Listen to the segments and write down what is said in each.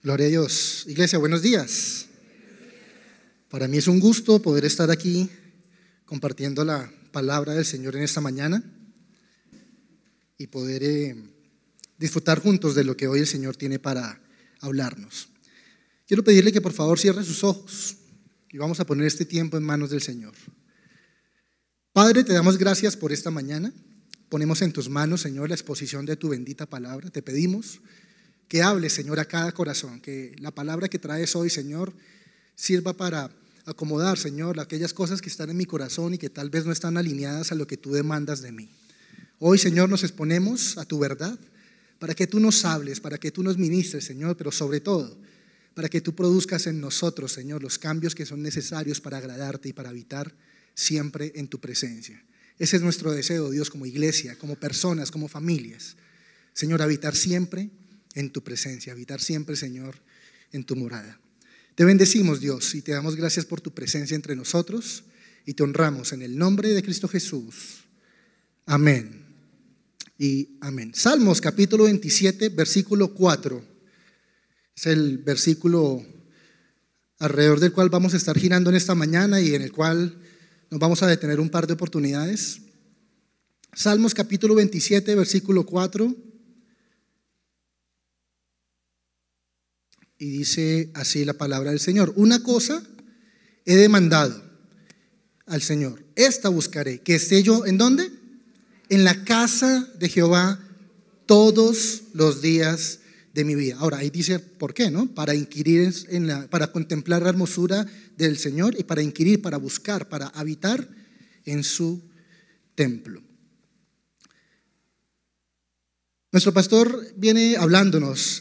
Gloria a Dios. Iglesia, buenos días. Para mí es un gusto poder estar aquí compartiendo la palabra del Señor en esta mañana y poder disfrutar juntos de lo que hoy el Señor tiene para hablarnos. Quiero pedirle que por favor cierre sus ojos y vamos a poner este tiempo en manos del Señor. Padre, te damos gracias por esta mañana. Ponemos en tus manos, Señor, la exposición de tu bendita palabra. Te pedimos que hables, Señor, a cada corazón, que la palabra que traes hoy, Señor, sirva para acomodar, Señor, aquellas cosas que están en mi corazón y que tal vez no están alineadas a lo que tú demandas de mí. Hoy, Señor, nos exponemos a tu verdad para que tú nos hables, para que tú nos ministres, Señor, pero sobre todo, para que tú produzcas en nosotros, Señor, los cambios que son necesarios para agradarte y para habitar siempre en tu presencia. Ese es nuestro deseo, Dios, como iglesia, como personas, como familias. Señor, habitar siempre en tu presencia, habitar siempre, Señor, en tu morada. Te bendecimos, Dios, y te damos gracias por tu presencia entre nosotros y te honramos en el nombre de Cristo Jesús. Amén y amén. Salmos capítulo 27, versículo 4. Es el versículo alrededor del cual vamos a estar girando en esta mañana y en el cual nos vamos a detener un par de oportunidades. Salmos capítulo 27, versículo 4. Y dice así la palabra del Señor: una cosa he demandado al Señor, esta buscaré, que esté yo, ¿en dónde? En la casa de Jehová todos los días de mi vida. Ahora ahí dice por qué, ¿no? Para inquirir para contemplar la hermosura del Señor y para inquirir, para buscar, para habitar en su templo. Nuestro pastor viene hablándonos,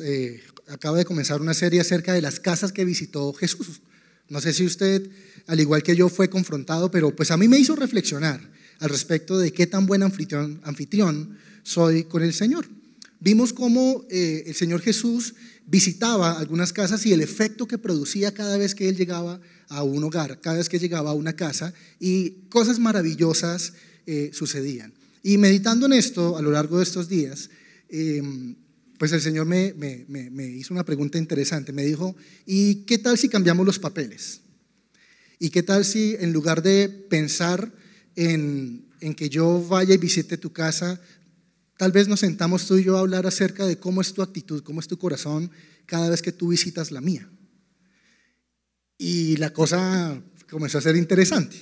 acaba de comenzar una serie acerca de las casas que visitó Jesús. No sé si usted, al igual que yo, fue confrontado, pero pues a mí me hizo reflexionar al respecto de qué tan buen anfitrión soy con el Señor. Vimos cómo el Señor Jesús visitaba algunas casas y el efecto que producía cada vez que Él llegaba a un hogar, cada vez que llegaba a una casa, y cosas maravillosas sucedían. Y meditando en esto a lo largo de estos días, pues el Señor me hizo una pregunta interesante. Me dijo: ¿y qué tal si cambiamos los papeles? ¿Y qué tal si en lugar de pensar en que yo vaya y visite tu casa, tal vez nos sentamos tú y yo a hablar acerca de cómo es tu actitud, cómo es tu corazón cada vez que tú visitas la mía? Y la cosa comenzó a ser interesante.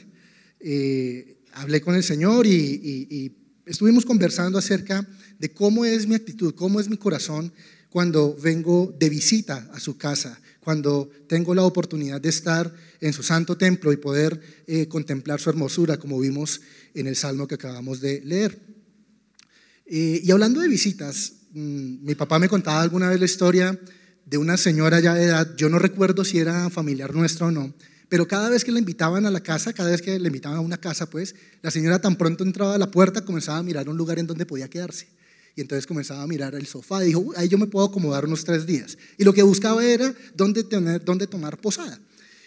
Hablé con el Señor y estuvimos conversando acerca de cómo es mi actitud, cómo es mi corazón cuando vengo de visita a su casa, cuando tengo la oportunidad de estar en su santo templo y poder contemplar su hermosura, como vimos en el salmo que acabamos de leer. Y hablando de visitas, mi papá me contaba alguna vez la historia de una señora ya de edad. Yo no recuerdo si era familiar nuestra o no, pero cada vez que la invitaban a la casa, cada vez que le invitaban a una casa, pues la señora tan pronto entraba a la puerta comenzaba a mirar un lugar en donde podía quedarse. Y entonces comenzaba a mirar el sofá y dijo: ahí yo me puedo acomodar unos 3 días. Y lo que buscaba era dónde tomar posada.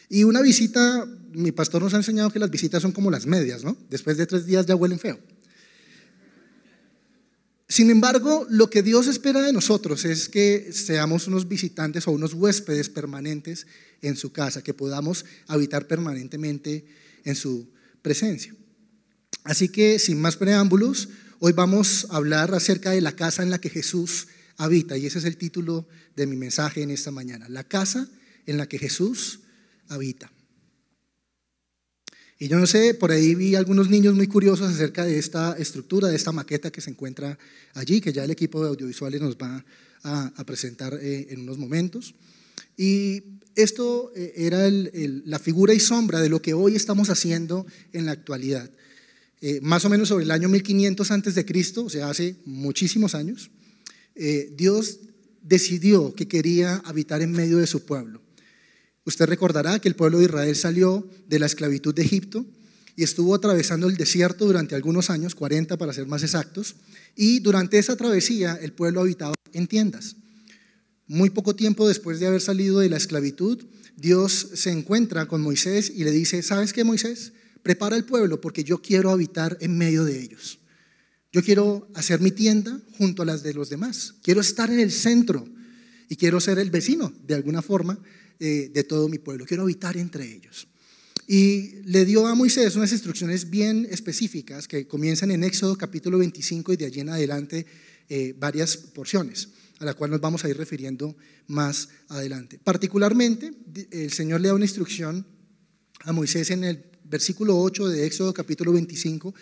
Y una visita, mi pastor nos ha enseñado que las visitas son como las medias, ¿no? Después de 3 días ya huelen feo. Sin embargo, lo que Dios espera de nosotros es que seamos unos visitantes o unos huéspedes permanentes en su casa, que podamos habitar permanentemente en su presencia. Así que, sin más preámbulos, hoy vamos a hablar acerca de la casa en la que Jesús habita, y ese es el título de mi mensaje en esta mañana: la casa en la que Jesús habita. Y yo no sé, por ahí vi algunos niños muy curiosos acerca de esta estructura, de esta maqueta que se encuentra allí, que ya el equipo de audiovisuales nos va a presentar en unos momentos. Y esto era la figura y sombra de lo que hoy estamos haciendo en la actualidad. Más o menos sobre el año 1500 antes de Cristo, o sea, hace muchísimos años, Dios decidió que quería habitar en medio de su pueblo. Usted recordará que el pueblo de Israel salió de la esclavitud de Egipto y estuvo atravesando el desierto durante algunos años, 40 para ser más exactos, y durante esa travesía el pueblo habitaba en tiendas. Muy poco tiempo después de haber salido de la esclavitud, Dios se encuentra con Moisés y le dice: ¿sabes qué, Moisés? Prepara el pueblo porque yo quiero habitar en medio de ellos. Yo quiero hacer mi tienda junto a las de los demás. Quiero estar en el centro. y quiero ser el vecino de alguna forma de todo mi pueblo, quiero habitar entre ellos. Y le dio a Moisés unas instrucciones bien específicas que comienzan en Éxodo capítulo 25 y de allí en adelante varias porciones, a la cual nos vamos a ir refiriendo más adelante. Particularmente, el Señor le da una instrucción a Moisés en el versículo 8 de Éxodo capítulo 25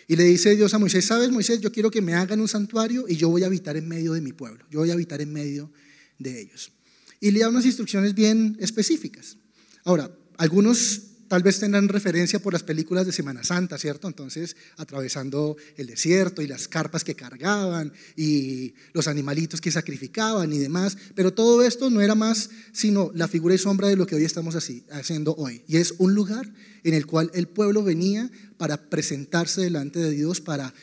y le dice Dios a Moisés: ¿sabes, Moisés? Yo quiero que me hagan un santuario y yo voy a habitar en medio de mi pueblo, yo voy a habitar en medio de ellos. Y le da unas instrucciones bien específicas. Ahora, algunos tal vez tendrán referencia por las películas de Semana Santa, ¿cierto? Entonces, atravesando el desierto y las carpas que cargaban y los animalitos que sacrificaban y demás, pero todo esto no era más sino la figura y sombra de lo que hoy estamos haciendo hoy. Y es un lugar en el cual el pueblo venía para presentarse delante de Dios, para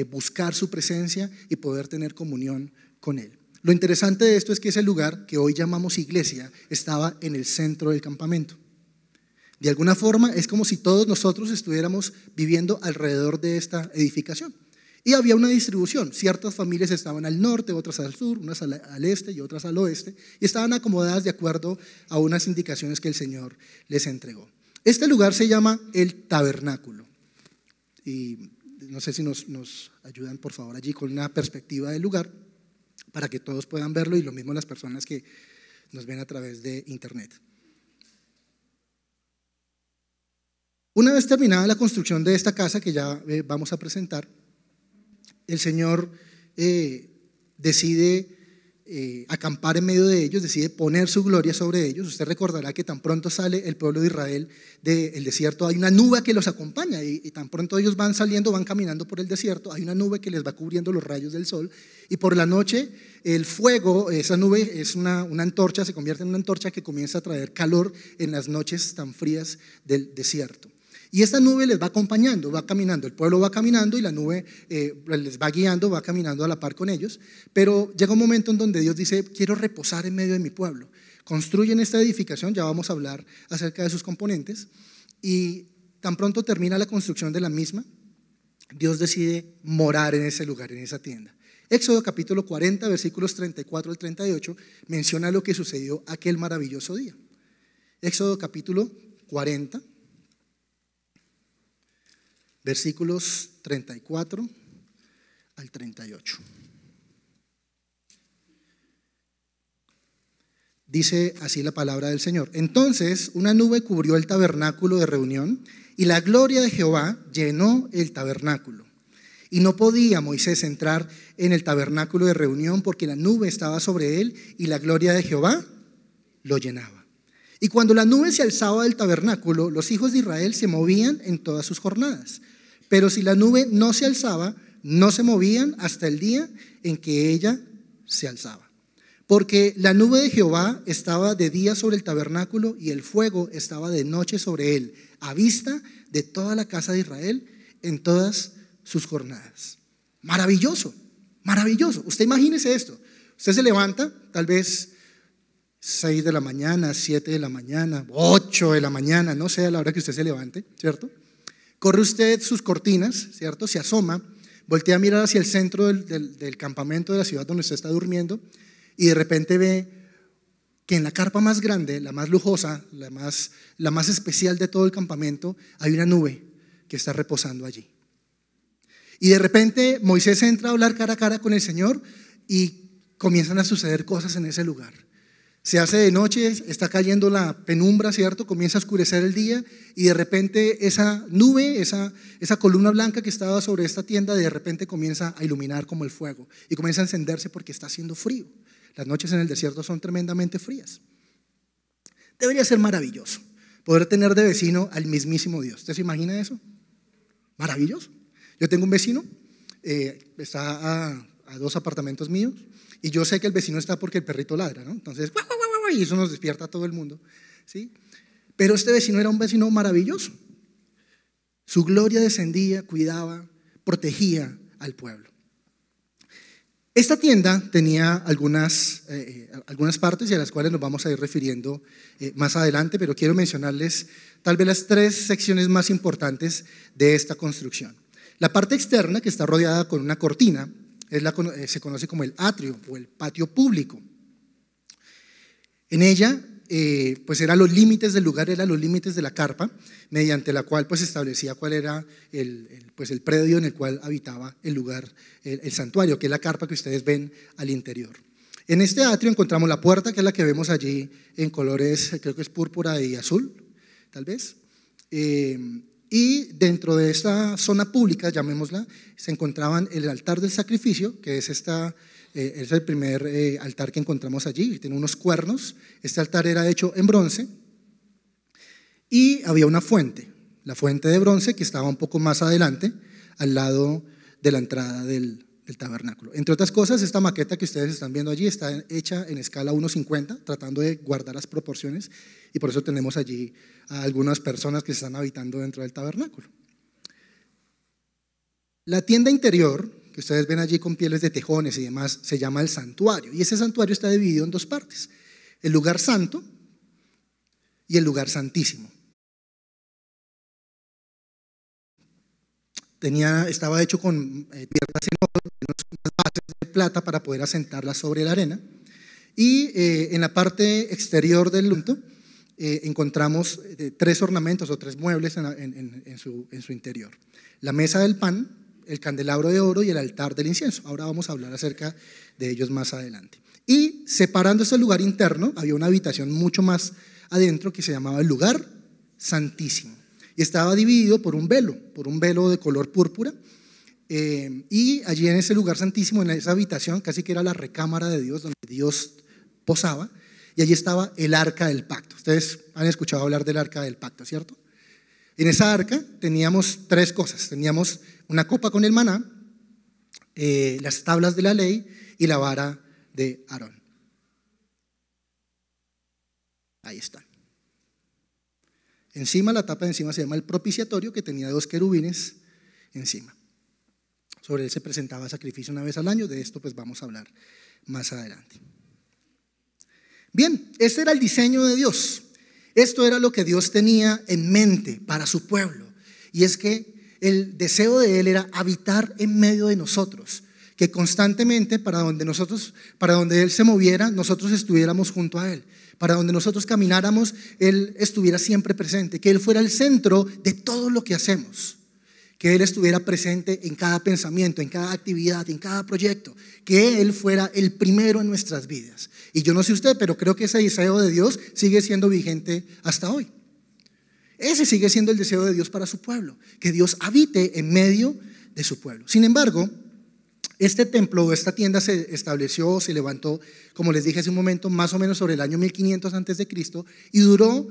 buscar su presencia y poder tener comunión con Él. Lo interesante de esto es que ese lugar que hoy llamamos iglesia estaba en el centro del campamento. De alguna forma es como si todos nosotros estuviéramos viviendo alrededor de esta edificación. Y había una distribución, ciertas familias estaban al norte, otras al sur, unas al este y otras al oeste, y estaban acomodadas de acuerdo a unas indicaciones que el Señor les entregó. Este lugar se llama el tabernáculo. Y no sé si nos ayudan por favor allí con una perspectiva del lugar para que todos puedan verlo y lo mismo las personas que nos ven a través de internet. Una vez terminada la construcción de esta casa que ya vamos a presentar, el Señor decide acampar en medio de ellos, decide poner su gloria sobre ellos. Usted recordará que tan pronto sale el pueblo de Israel del desierto, hay una nube que los acompaña y tan pronto ellos van saliendo, van caminando por el desierto, hay una nube que les va cubriendo los rayos del sol y por la noche el fuego, esa nube es una antorcha, se convierte en una antorcha que comienza a traer calor en las noches tan frías del desierto. Y esta nube les va acompañando, va caminando, el pueblo va caminando y la nube les va guiando, va caminando a la par con ellos, pero llega un momento en donde Dios dice: quiero reposar en medio de mi pueblo. Construyen esta edificación, ya vamos a hablar acerca de sus componentes, y tan pronto termina la construcción de la misma, Dios decide morar en ese lugar, en esa tienda. Éxodo capítulo 40, versículos 34 al 38, menciona lo que sucedió aquel maravilloso día. Éxodo capítulo 40, versículos 34 al 38. Dice así la palabra del Señor: entonces una nube cubrió el tabernáculo de reunión y la gloria de Jehová llenó el tabernáculo. Y no podía Moisés entrar en el tabernáculo de reunión porque la nube estaba sobre él y la gloria de Jehová lo llenaba. Y cuando la nube se alzaba del tabernáculo, los hijos de Israel se movían en todas sus jornadas. Pero si la nube no se alzaba, no se movían hasta el día en que ella se alzaba. Porque la nube de Jehová estaba de día sobre el tabernáculo y el fuego estaba de noche sobre él, a vista de toda la casa de Israel en todas sus jornadas. Maravilloso, maravilloso. Usted imagínese esto. Usted se levanta, tal vez 6 de la mañana, 7 de la mañana, 8 de la mañana, no sé a la hora que usted se levante, ¿cierto? Corre usted sus cortinas, ¿cierto? Se asoma, voltea a mirar hacia el centro del campamento de la ciudad donde usted está durmiendo y de repente ve que en la carpa más grande, la más lujosa, la más especial de todo el campamento, hay una nube que está reposando allí. Y de repente Moisés entra a hablar cara a cara con el Señor y comienzan a suceder cosas en ese lugar. Se hace de noche, está cayendo la penumbra, ¿cierto? Comienza a oscurecer el día y de repente esa nube, esa columna blanca que estaba sobre esta tienda, de repente comienza a iluminar como el fuego y comienza a encenderse porque está haciendo frío. Las noches en el desierto son tremendamente frías. Debería ser maravilloso poder tener de vecino al mismísimo Dios. ¿Usted se imagina eso? Maravilloso. Yo tengo un vecino, está a 2 apartamentos míos. Y yo sé que el vecino está porque el perrito ladra, ¿no? Entonces, y eso nos despierta a todo el mundo, ¿sí? Pero este vecino era un vecino maravilloso. Su gloria descendía, cuidaba, protegía al pueblo. Esta tienda tenía algunas partes y a las cuales nos vamos a ir refiriendo más adelante, pero quiero mencionarles tal vez las 3 secciones más importantes de esta construcción. La parte externa, que está rodeada con una cortina, se conoce como el atrio o el patio público. En ella, pues eran los límites del lugar, eran los límites de la carpa, mediante la cual pues establecía cuál era pues el predio en el cual habitaba el lugar, el santuario, que es la carpa que ustedes ven al interior. En este atrio encontramos la puerta, que es la que vemos allí en colores, creo que es púrpura y azul, tal vez. Y dentro de esta zona pública, llamémosla, se encontraban el altar del sacrificio, que es es el primer altar que encontramos allí, tiene unos cuernos. Este altar era hecho en bronce y había una fuente, la fuente de bronce que estaba un poco más adelante, al lado de la entrada del tabernáculo. Entre otras cosas, esta maqueta que ustedes están viendo allí está hecha en escala 1:50, tratando de guardar las proporciones, y por eso tenemos allí a algunas personas que están habitando dentro del tabernáculo. La tienda interior, que ustedes ven allí con pieles de tejones y demás, se llama el santuario, y ese santuario está dividido en dos partes: el lugar santo y el lugar santísimo. Estaba hecho con piedras en oro, unas bases de plata para poder asentarlas sobre la arena, y en la parte exterior del lunto encontramos tres ornamentos o tres muebles en su interior: la mesa del pan, el candelabro de oro y el altar del incienso. Ahora vamos a hablar acerca de ellos más adelante. Y separando este lugar interno, había una habitación mucho más adentro que se llamaba el lugar santísimo, y estaba dividido por un velo de color púrpura, y allí en ese lugar santísimo, en esa habitación, casi que era la recámara de Dios, donde Dios posaba, y allí estaba el arca del pacto. Ustedes han escuchado hablar del arca del pacto, ¿cierto? En esa arca teníamos tres cosas: teníamos una copa con el maná, las tablas de la ley y la vara de Aarón. Ahí están. Encima, la tapa de encima se llama el propiciatorio, que tenía dos querubines encima. Sobre él se presentaba sacrificio una vez al año. De esto pues vamos a hablar más adelante. Bien, este era el diseño de Dios. Esto era lo que Dios tenía en mente para su pueblo, y es que el deseo de Él era habitar en medio de nosotros, que constantemente para donde Él se moviera, nosotros estuviéramos junto a Él. Para donde nosotros camináramos, Él estuviera siempre presente, que Él fuera el centro de todo lo que hacemos, que Él estuviera presente en cada pensamiento, en cada actividad, en cada proyecto, que Él fuera el primero en nuestras vidas. Y yo no sé usted, pero creo que ese deseo de Dios sigue siendo vigente hasta hoy. Ese sigue siendo el deseo de Dios para su pueblo, que Dios habite en medio de su pueblo. Sin embargo, este templo o esta tienda se estableció, se levantó, como les dije hace un momento, más o menos sobre el año 1500 antes de Cristo, y duró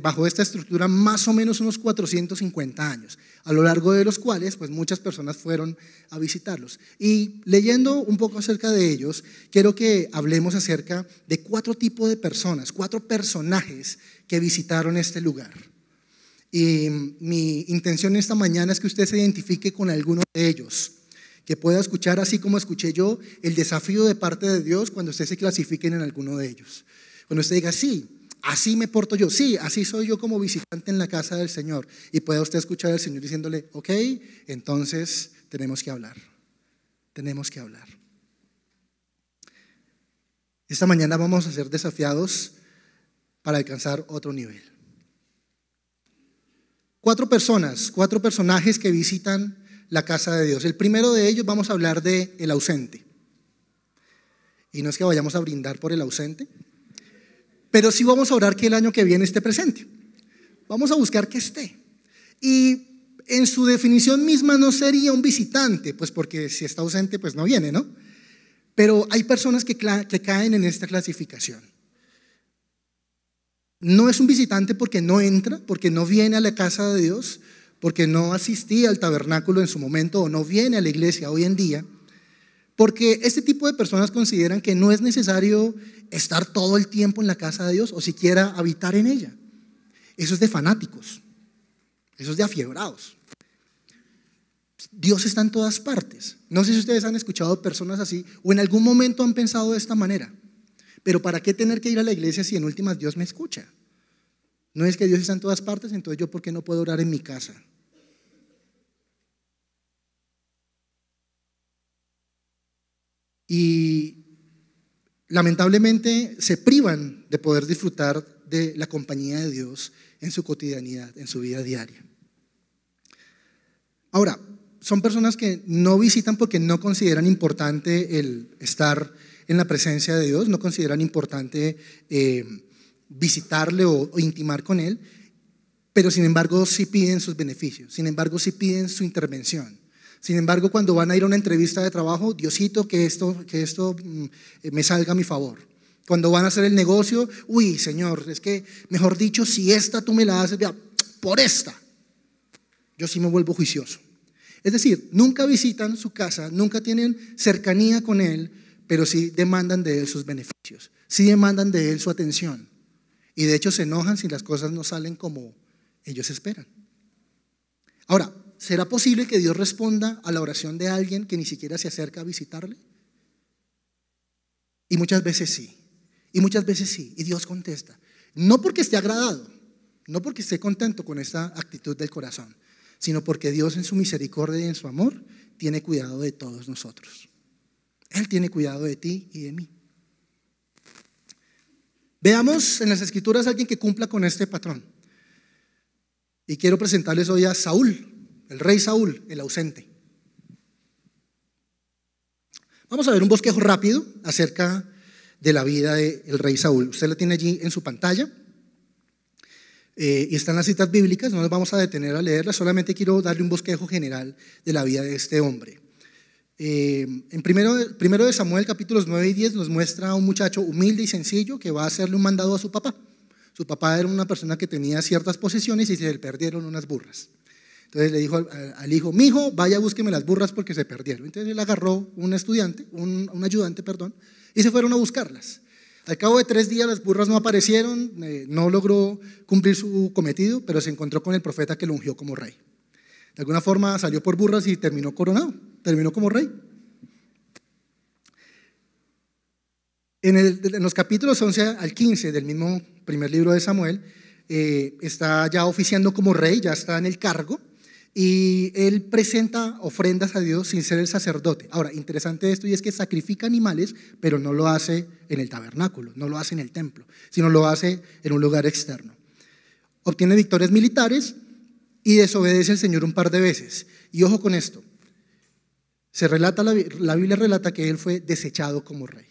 bajo esta estructura más o menos unos 450 años, a lo largo de los cuales pues muchas personas fueron a visitarlos. Y leyendo un poco acerca de ellos, quiero que hablemos acerca de cuatro tipos de personas, cuatro personajes que visitaron este lugar. Y mi intención esta mañana es que usted se identifique con alguno de ellos, que pueda escuchar, así como escuché yo, el desafío de parte de Dios cuando usted se clasifique en alguno de ellos. Cuando usted diga: sí, así me porto yo, sí, así soy yo como visitante en la casa del Señor, y pueda usted escuchar al Señor diciéndole: ok, entonces tenemos que hablar. Esta mañana vamos a ser desafiados para alcanzar otro nivel. Cuatro personajes que visitan la casa de Dios. El primero de ellos, vamos a hablar de el ausente. Y no es que vayamos a brindar por el ausente, pero sí vamos a orar que el año que viene esté presente. Vamos a buscar que esté. Y en su definición misma no sería un visitante, pues porque si está ausente pues no viene, ¿no? Pero hay personas que caen en esta clasificación. No es un visitante porque no entra, porque no viene a la casa de Dios, porque no asistía al tabernáculo en su momento, o no viene a la iglesia hoy en día, porque este tipo de personas consideran que no es necesario estar todo el tiempo en la casa de Dios o siquiera habitar en ella. Eso es de fanáticos, eso es de afiebrados. Dios está en todas partes. No sé si ustedes han escuchado personas así o en algún momento han pensado de esta manera: pero ¿para qué tener que ir a la iglesia si en últimas Dios me escucha? No es que Dios está en todas partes, entonces yo ¿por qué no puedo orar en mi casa? Y lamentablemente se privan de poder disfrutar de la compañía de Dios en su cotidianidad, en su vida diaria. Ahora, son personas que no visitan porque no consideran importante el estar en la presencia de Dios, no consideran importante visitarle o intimar con Él, pero sin embargo sí piden sus beneficios, sin embargo sí piden su intervención. Sin embargo, cuando van a ir a una entrevista de trabajo, Diosito, que esto me salga a mi favor. Cuando van a hacer el negocio, uy, Señor, es que, mejor dicho, si esta tú me la haces, vea, por esta, yo sí me vuelvo juicioso. Es decir, nunca visitan su casa, nunca tienen cercanía con Él, pero sí demandan de Él sus beneficios, sí demandan de Él su atención. Y de hecho se enojan si las cosas no salen como ellos esperan. Ahora, ¿será posible que Dios responda a la oración de alguien que ni siquiera se acerca a visitarle? Y muchas veces sí, y Dios contesta. No porque esté agradado, no porque esté contento con esta actitud del corazón, sino porque Dios en su misericordia y en su amor tiene cuidado de todos nosotros. Él tiene cuidado de ti y de mí. Veamos en las Escrituras a alguien que cumpla con este patrón. Y quiero presentarles hoy a Saúl, el rey Saúl, el ausente. Vamos a ver un bosquejo rápido acerca de la vida del rey Saúl. Usted lo tiene allí en su pantalla y están las citas bíblicas, no nos vamos a detener a leerlas, solamente quiero darle un bosquejo general de la vida de este hombre. En primero de Samuel, capítulos 9 y 10, nos muestra a un muchacho humilde y sencillo que va a hacerle un mandado a su papá. Su papá era una persona que tenía ciertas posesiones y se le perdieron unas burras. Entonces le dijo al hijo: mijo, vaya, búsqueme las burras porque se perdieron. Entonces él agarró un ayudante, y se fueron a buscarlas. Al cabo de 3 días las burras no aparecieron, no logró cumplir su cometido, pero se encontró con el profeta que lo ungió como rey. De alguna forma salió por burras y terminó coronado, terminó como rey. En los capítulos 11 al 15 del mismo primer libro de Samuel, está ya oficiando como rey, ya está en el cargo, y él presenta ofrendas a Dios sin ser el sacerdote. Ahora, interesante esto, y es que sacrifica animales, pero no lo hace en el tabernáculo, no lo hace en el templo, sino lo hace en un lugar externo. Obtiene victorias militares y desobedece al Señor un par de veces. Y ojo con esto, la Biblia relata que él fue desechado como rey.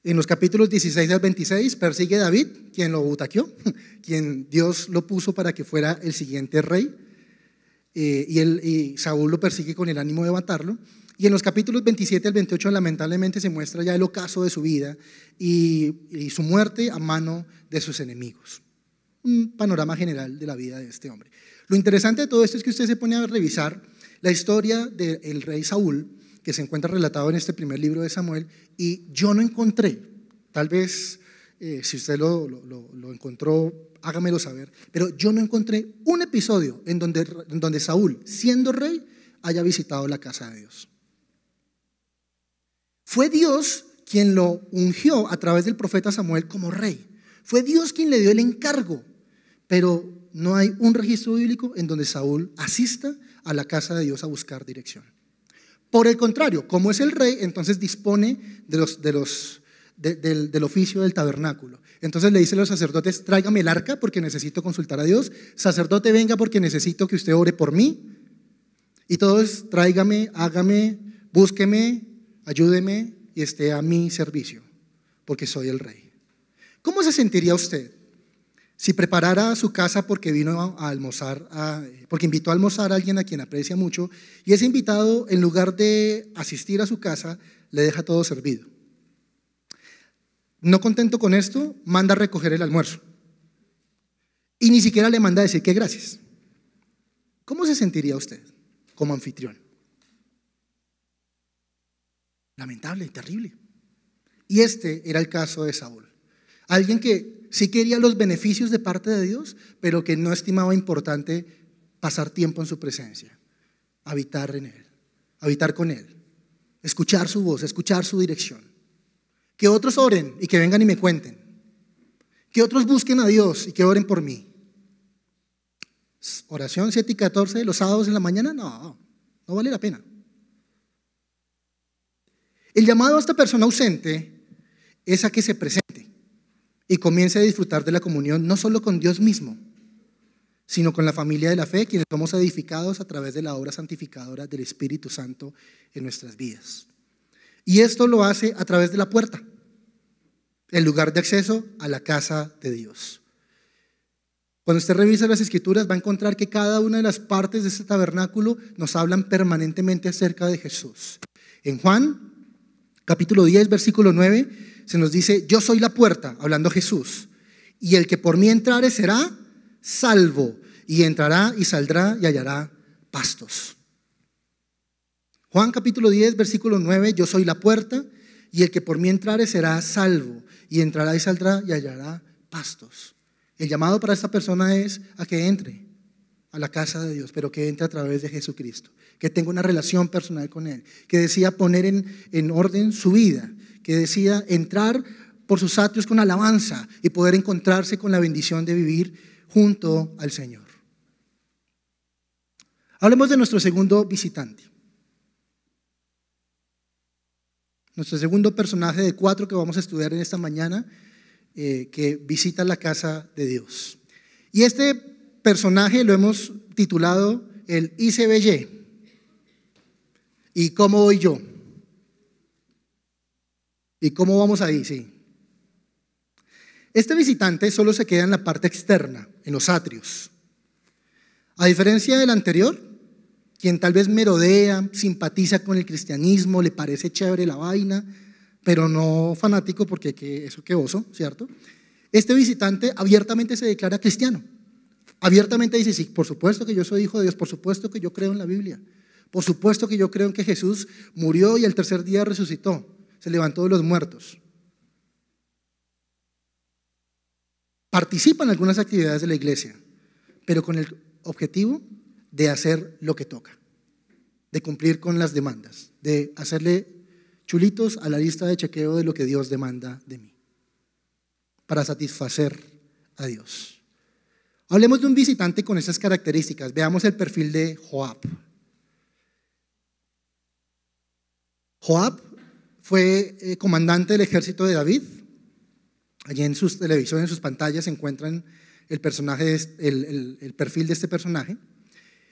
En los capítulos 16 al 26 persigue a David, quien lo butaqueó, quien Dios lo puso para que fuera el siguiente rey, y Saúl lo persigue con el ánimo de matarlo. Y en los capítulos 27 al 28 lamentablemente se muestra ya el ocaso de su vida y su muerte a mano de sus enemigos. Un panorama general de la vida de este hombre. Lo interesante de todo esto es que usted se pone a revisar la historia del rey Saúl, que se encuentra relatado en este primer libro de Samuel, y yo no encontré, tal vez si usted lo encontró, hágamelo saber, pero yo no encontré un episodio en donde Saúl, siendo rey, haya visitado la casa de Dios. Fue Dios quien lo ungió a través del profeta Samuel como rey. Fue Dios quien le dio el encargo, pero no hay un registro bíblico en donde Saúl asista a la casa de Dios a buscar dirección. Por el contrario, como es el rey, entonces dispone del oficio del tabernáculo. Entonces le dice a los sacerdotes: tráigame el arca porque necesito consultar a Dios. Sacerdote, venga porque necesito que usted ore por mí. Y todos: tráigame, hágame, búsqueme, ayúdeme y esté a mi servicio, porque soy el rey. ¿Cómo se sentiría usted si preparara su casa porque vino a almorzar, porque invitó a almorzar a alguien a quien aprecia mucho, y ese invitado, en lugar de asistir a su casa, le deja todo servido? No contento con esto, manda a recoger el almuerzo y ni siquiera le manda a decir que gracias. ¿Cómo se sentiría usted como anfitrión? Lamentable, terrible. Y este era el caso de Saúl. Alguien que sí quería los beneficios de parte de Dios, pero que no estimaba importante pasar tiempo en su presencia, habitar en Él, habitar con Él, escuchar su voz, escuchar su dirección. Que otros oren y que vengan y me cuenten. Que otros busquen a Dios y que oren por mí. Oración 7 y 14 los sábados en la mañana, no vale la pena. El llamado a esta persona ausente es a que se presente y comience a disfrutar de la comunión no solo con Dios mismo, sino con la familia de la fe, quienes somos edificados a través de la obra santificadora del Espíritu Santo en nuestras vidas. Y esto lo hace a través de la puerta, el lugar de acceso a la casa de Dios. Cuando usted revisa las Escrituras va a encontrar que cada una de las partes de este tabernáculo nos hablan permanentemente acerca de Jesús. En Juan, capítulo 10, versículo 9, se nos dice: yo soy la puerta, hablando Jesús, y el que por mí entrare será salvo, y entrará y saldrá y hallará pastos. Juan capítulo 10, versículo 9, yo soy la puerta, y el que por mí entrare será salvo, y entrará y saldrá y hallará pastos. El llamado para esta persona es a que entre a la casa de Dios, pero que entre a través de Jesucristo, que tenga una relación personal con Él, que decida poner en orden su vida, que decida entrar por sus atrios con alabanza y poder encontrarse con la bendición de vivir junto al Señor. Hablemos de nuestro segundo visitante. Nuestro segundo personaje de 4 que vamos a estudiar en esta mañana, que visita la casa de Dios. Y este personaje lo hemos titulado el ICBY. ¿Y cómo voy yo? ¿Y cómo vamos ahí? Sí. Este visitante solo se queda en la parte externa, en los atrios. A diferencia del anterior, quien tal vez merodea, simpatiza con el cristianismo, le parece chévere la vaina, pero no fanático, porque eso qué oso, ¿cierto? Este visitante abiertamente se declara cristiano. Abiertamente dice: sí, por supuesto que yo soy hijo de Dios, por supuesto que yo creo en la Biblia, por supuesto que yo creo en que Jesús murió y al tercer día resucitó, se levantó de los muertos. Participa en algunas actividades de la iglesia, pero con el objetivo de hacer lo que toca, de cumplir con las demandas, de hacerle chulitos a la lista de chequeo de lo que Dios demanda de mí, para satisfacer a Dios. Hablemos de un visitante con esas características. Veamos el perfil de Joab. Joab fue comandante del ejército de David. Allí en sus televisiones, en sus pantallas se encuentran el perfil de este personaje.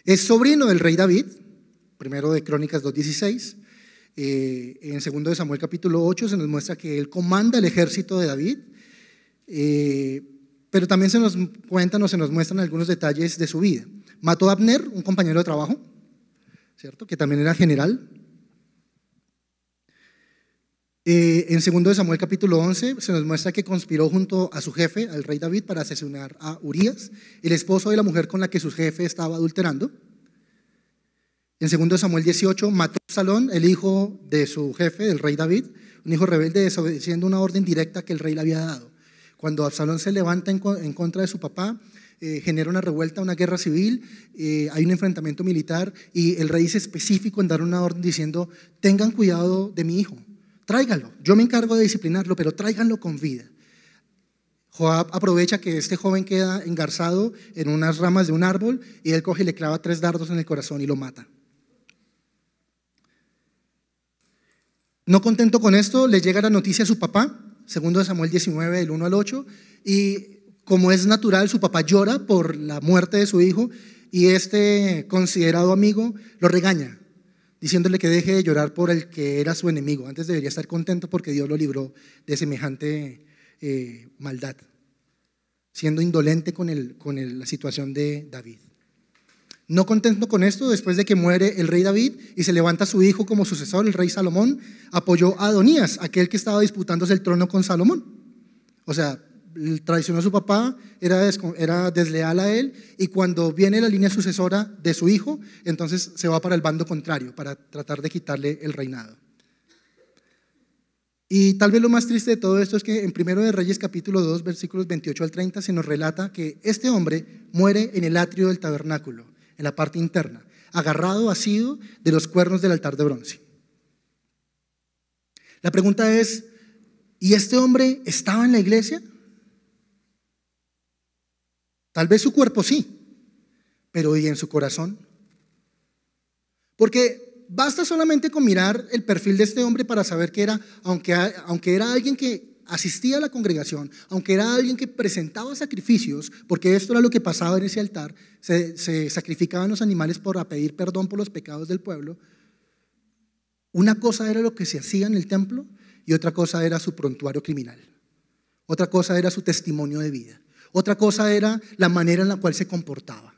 Es sobrino del rey David, primero de Crónicas 2:16. En segundo de Samuel capítulo 8 se nos muestra que él comanda el ejército de David, pero también se nos cuentan o se nos muestran algunos detalles de su vida. Mató a Abner, un compañero de trabajo, ¿cierto?, que también era general. En segundo de Samuel capítulo 11 se nos muestra que conspiró junto a su jefe, al rey David, para asesinar a Urías, el esposo de la mujer con la que su jefe estaba adulterando. En 2 Samuel 18 mató a Absalón, el hijo de su jefe, del rey David, un hijo rebelde, desobedeciendo una orden directa que el rey le había dado. Cuando Absalón se levanta en contra de su papá, genera una revuelta, una guerra civil, hay un enfrentamiento militar y el rey es específico en dar una orden diciendo: tengan cuidado de mi hijo, tráiganlo, yo me encargo de disciplinarlo, pero tráiganlo con vida. Joab aprovecha que este joven queda engarzado en unas ramas de un árbol y él coge y le clava 3 dardos en el corazón y lo mata. No contento con esto, le llega la noticia a su papá, 2 Samuel 19, del 1 al 8, y como es natural, su papá llora por la muerte de su hijo y este considerado amigo lo regaña, diciéndole que deje de llorar por el que era su enemigo. Antes debería estar contento porque Dios lo libró de semejante maldad, siendo indolente con la situación de David. No contento con esto, después de que muere el rey David y se levanta su hijo como sucesor, el rey Salomón, apoyó a Adonías, aquel que estaba disputándose el trono con Salomón. O sea, traicionó a su papá, era desleal a él, y cuando viene la línea sucesora de su hijo, entonces se va para el bando contrario, para tratar de quitarle el reinado. Y tal vez lo más triste de todo esto es que en 1 de Reyes capítulo 2, versículos 28 al 30, se nos relata que este hombre muere en el atrio del tabernáculo, en la parte interna, agarrado asido de los cuernos del altar de bronce. La pregunta es: ¿y este hombre estaba en la iglesia? Tal vez su cuerpo sí, pero ¿y en su corazón? Porque basta solamente con mirar el perfil de este hombre para saber que era, aunque era alguien que asistía a la congregación, aunque era alguien que presentaba sacrificios, porque esto era lo que pasaba en ese altar, se sacrificaban los animales para pedir perdón por los pecados del pueblo. Una cosa era lo que se hacía en el templo y otra cosa era su prontuario criminal. Otra cosa era su testimonio de vida. Otra cosa era la manera en la cual se comportaba.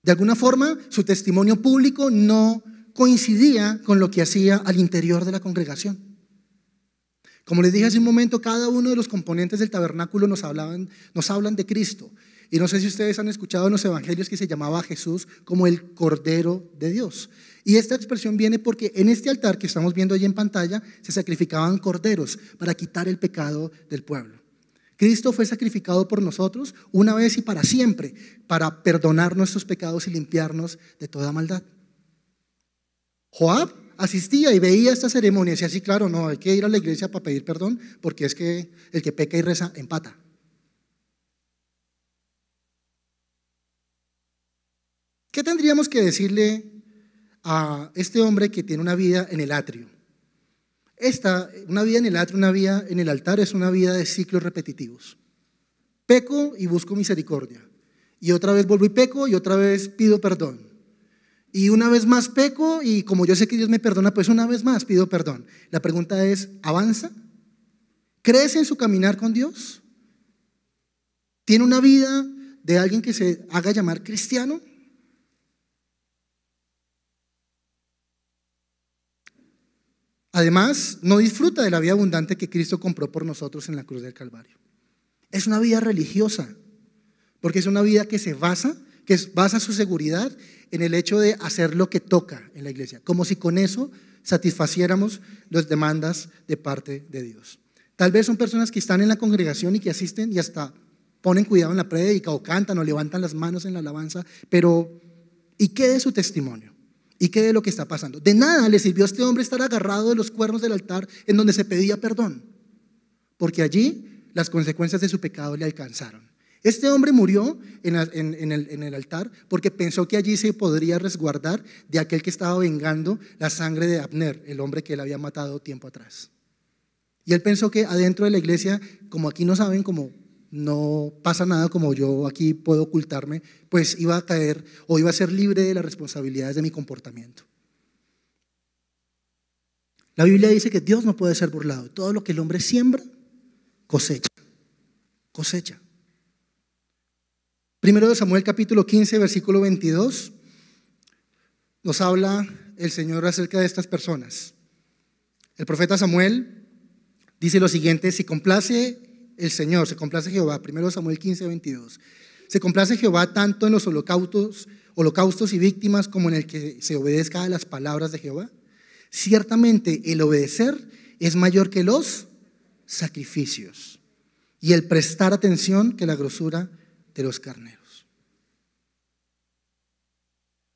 De alguna forma, su testimonio público no coincidía con lo que hacía al interior de la congregación. Como les dije hace un momento, cada uno de los componentes del tabernáculo nos hablan de Cristo. Y no sé si ustedes han escuchado en los evangelios que se llamaba a Jesús como el Cordero de Dios. Y esta expresión viene porque en este altar que estamos viendo ahí en pantalla se sacrificaban corderos para quitar el pecado del pueblo. Cristo fue sacrificado por nosotros una vez y para siempre, para perdonar nuestros pecados y limpiarnos de toda maldad. Joab asistía y veía esta ceremonia y decía, sí, claro, no, hay que ir a la iglesia para pedir perdón, porque es que el que peca y reza empata. ¿Qué tendríamos que decirle a este hombre que tiene una vida en el atrio? Una vida en el atrio, una vida en el altar es una vida de ciclos repetitivos. Peco y busco misericordia. Y otra vez vuelvo y peco y otra vez pido perdón. Y una vez más peco y como yo sé que Dios me perdona, pues una vez más pido perdón. La pregunta es, ¿avanza? ¿Crece en su caminar con Dios? ¿Tiene una vida de alguien que se haga llamar cristiano? Además, no disfruta de la vida abundante que Cristo compró por nosotros en la cruz del Calvario. Es una vida religiosa, porque es una vida que basa su seguridad en el hecho de hacer lo que toca en la iglesia, como si con eso satisfaciéramos las demandas de parte de Dios. Tal vez son personas que están en la congregación y que asisten y hasta ponen cuidado en la prédica o cantan o levantan las manos en la alabanza, pero ¿y qué de su testimonio? ¿Y qué de lo que está pasando? De nada le sirvió a este hombre estar agarrado de los cuernos del altar en donde se pedía perdón, porque allí las consecuencias de su pecado le alcanzaron. Este hombre murió en el altar porque pensó que allí se podría resguardar de aquel que estaba vengando la sangre de Abner, el hombre que él había matado tiempo atrás. Y él pensó que adentro de la iglesia, como aquí no saben, como no pasa nada, como yo aquí puedo ocultarme, pues iba a caer o iba a ser libre de las responsabilidades de mi comportamiento. La Biblia dice que Dios no puede ser burlado. Todo lo que el hombre siembra, cosecha. Primero de Samuel capítulo 15 versículo 22 nos habla el Señor acerca de estas personas. El profeta Samuel dice lo siguiente: si complace el Señor, se complace Jehová, primero Samuel 15, 22. Se complace Jehová tanto en los holocaustos y víctimas como en el que se obedezca a las palabras de Jehová. Ciertamente el obedecer es mayor que los sacrificios y el prestar atención que la grosura de los carneros.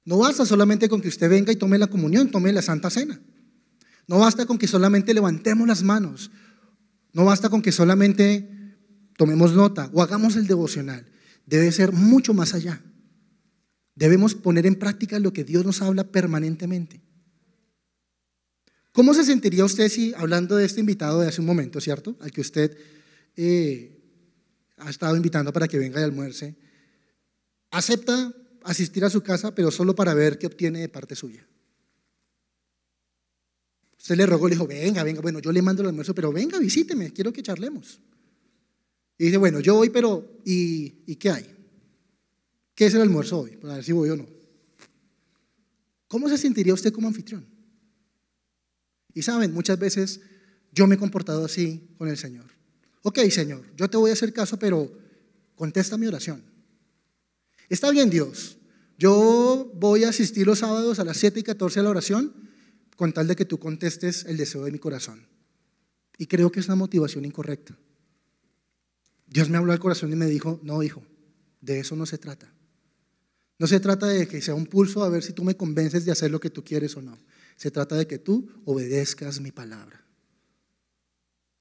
No basta solamente con que usted venga y tome la comunión, tome la Santa Cena. No basta con que solamente levantemos las manos. No basta con que solamente tomemos nota o hagamos el devocional. Debe ser mucho más allá. Debemos poner en práctica lo que Dios nos habla permanentemente. ¿Cómo se sentiría usted si, hablando de este invitado de hace un momento, ¿cierto? Al que usted ha estado invitando para que venga y almuerce, acepta asistir a su casa, pero solo para ver qué obtiene de parte suya? Usted le rogó, le dijo, venga, bueno, yo le mando el almuerzo, pero venga, visíteme, quiero que charlemos. Y dice, bueno, yo voy, pero ¿y qué hay? ¿Qué es el almuerzo hoy? Para ver si voy o no. ¿Cómo se sentiría usted como anfitrión? Y saben, muchas veces yo me he comportado así con el Señor. Ok, Señor, yo te voy a hacer caso, pero contesta mi oración. Está bien, Dios, yo voy a asistir los sábados a las 7:14 a la oración, con tal de que tú contestes el deseo de mi corazón. Y creo que es una motivación incorrecta. Dios me habló al corazón y me dijo, no, hijo, de eso no se trata. No se trata de que sea un pulso a ver si tú me convences de hacer lo que tú quieres o no. Se trata de que tú obedezcas mi palabra.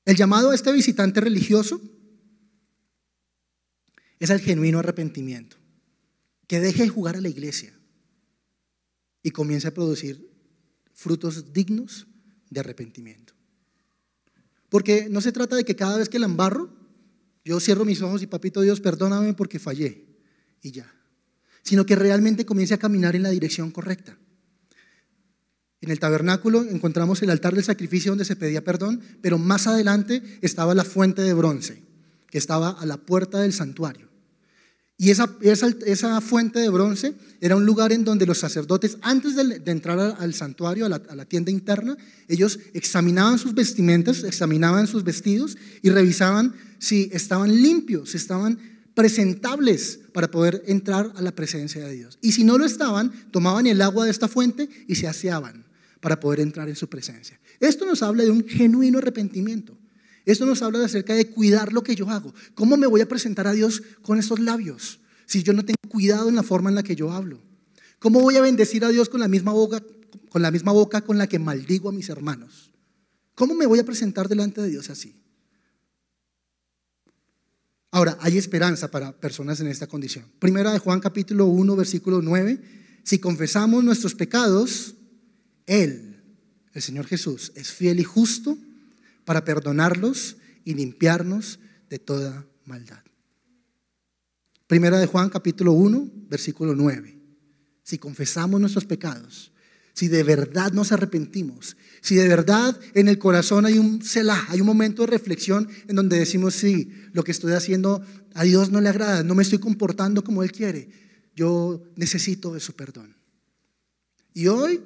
El llamado a este visitante religioso es al genuino arrepentimiento, que deje de jugar a la iglesia y comience a producir frutos dignos de arrepentimiento. Porque no se trata de que cada vez que la embarro, yo cierro mis ojos y papito Dios, perdóname porque fallé y ya, sino que realmente comience a caminar en la dirección correcta. En el tabernáculo encontramos el altar del sacrificio donde se pedía perdón, pero más adelante estaba la fuente de bronce, que estaba a la puerta del santuario. Y esa fuente de bronce era un lugar en donde los sacerdotes, antes de entrar al santuario, a la tienda interna, ellos examinaban sus vestimentas, examinaban sus vestidos y revisaban si estaban limpios, si estaban presentables para poder entrar a la presencia de Dios. Y si no lo estaban, tomaban el agua de esta fuente y se aseaban para poder entrar en su presencia. Esto nos habla de un genuino arrepentimiento. Esto nos habla acerca de cuidar lo que yo hago. ¿Cómo me voy a presentar a Dios con estos labios si yo no tengo cuidado en la forma en la que yo hablo? ¿Cómo voy a bendecir a Dios con la misma boca con la que maldigo a mis hermanos? ¿Cómo me voy a presentar delante de Dios así? Ahora, hay esperanza para personas en esta condición. Primera de Juan capítulo 1, versículo 9. Si confesamos nuestros pecados, Él, el Señor Jesús, es fiel y justo para perdonarlos y limpiarnos de toda maldad. Primera de Juan capítulo 1, versículo 9. Si confesamos nuestros pecados, si de verdad nos arrepentimos, si de verdad en el corazón hay un selah, hay un momento de reflexión en donde decimos, sí, lo que estoy haciendo a Dios no le agrada, no me estoy comportando como Él quiere, yo necesito de su perdón. Y hoy,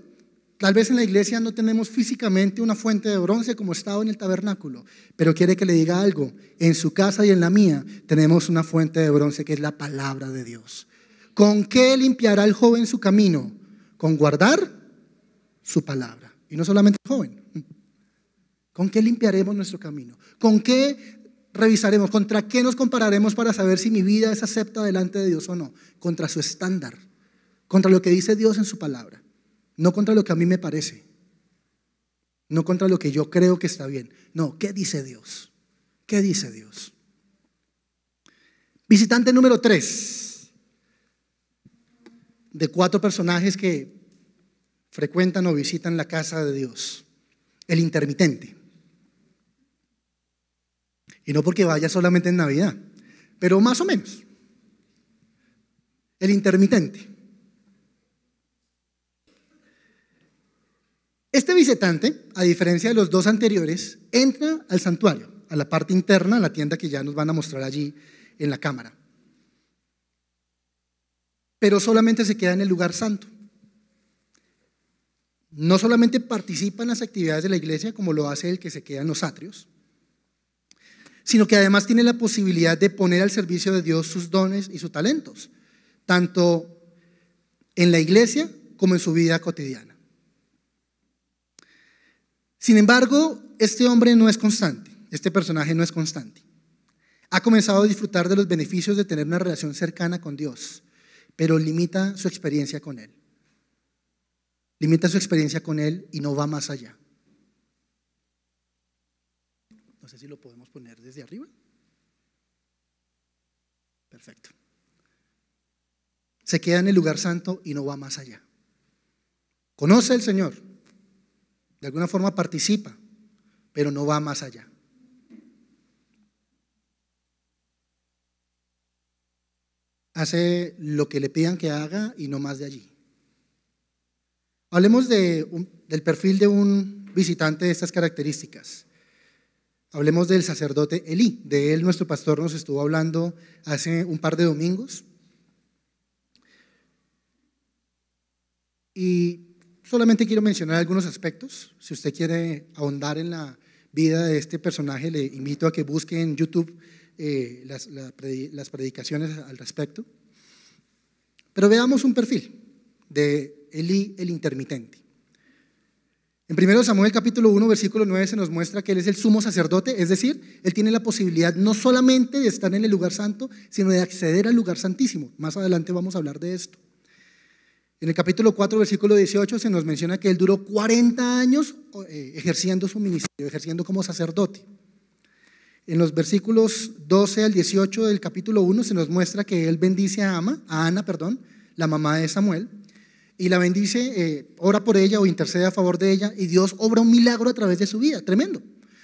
tal vez en la iglesia no tenemos físicamente una fuente de bronce como estaba en el tabernáculo, pero quiere que le diga algo, en su casa y en la mía tenemos una fuente de bronce que es la palabra de Dios. ¿Con qué limpiará el joven su camino? Con guardar su palabra. Y no solamente el joven. ¿Con qué limpiaremos nuestro camino? ¿Con qué revisaremos? ¿Contra qué nos compararemos para saber si mi vida es acepta delante de Dios o no? Contra su estándar, contra lo que dice Dios en su palabra. No contra lo que a mí me parece, no contra lo que yo creo que está bien. No, ¿qué dice Dios? ¿Qué dice Dios? Visitante número 3 de 4 personajes que frecuentan o visitan la casa de Dios. El intermitente. Y no porque vaya solamente en Navidad, pero más o menos. El intermitente. Este visitante, a diferencia de los 2 anteriores, entra al santuario, a la parte interna, a la tienda que ya nos van a mostrar allí en la cámara. Pero solamente se queda en el lugar santo. No solamente participa en las actividades de la iglesia, como lo hace el que se queda en los atrios, sino que además tiene la posibilidad de poner al servicio de Dios sus dones y sus talentos, tanto en la iglesia como en su vida cotidiana. Sin embargo, este hombre no es constante, este personaje no es constante. Ha comenzado a disfrutar de los beneficios de tener una relación cercana con Dios, pero limita su experiencia con Él. Limita su experiencia con Él y no va más allá. No sé si lo podemos poner desde arriba. Perfecto. Se queda en el lugar santo y no va más allá. Conoce al Señor. De alguna forma participa, pero no va más allá. Hace lo que le pidan que haga y no más de allí. Hablemos del perfil de un visitante de estas características. Hablemos del sacerdote Elí. De él nuestro pastor nos estuvo hablando hace un par de domingos. Y solamente quiero mencionar algunos aspectos. Si usted quiere ahondar en la vida de este personaje, le invito a que busque en YouTube las predicaciones al respecto. Pero veamos un perfil de Elí el intermitente. En 1 Samuel capítulo 1 versículo 9 se nos muestra que él es el sumo sacerdote, es decir, él tiene la posibilidad no solamente de estar en el lugar santo, sino de acceder al lugar santísimo. Más adelante vamos a hablar de esto. En el capítulo 4, versículo 18, se nos menciona que él duró 40 años ejerciendo su ministerio, ejerciendo como sacerdote. En los versículos 12 al 18 del capítulo 1 se nos muestra que él bendice a Ana, la mamá de Samuel, y la bendice, ora por ella o intercede a favor de ella, y Dios obra un milagro a través de su vida, tremendo.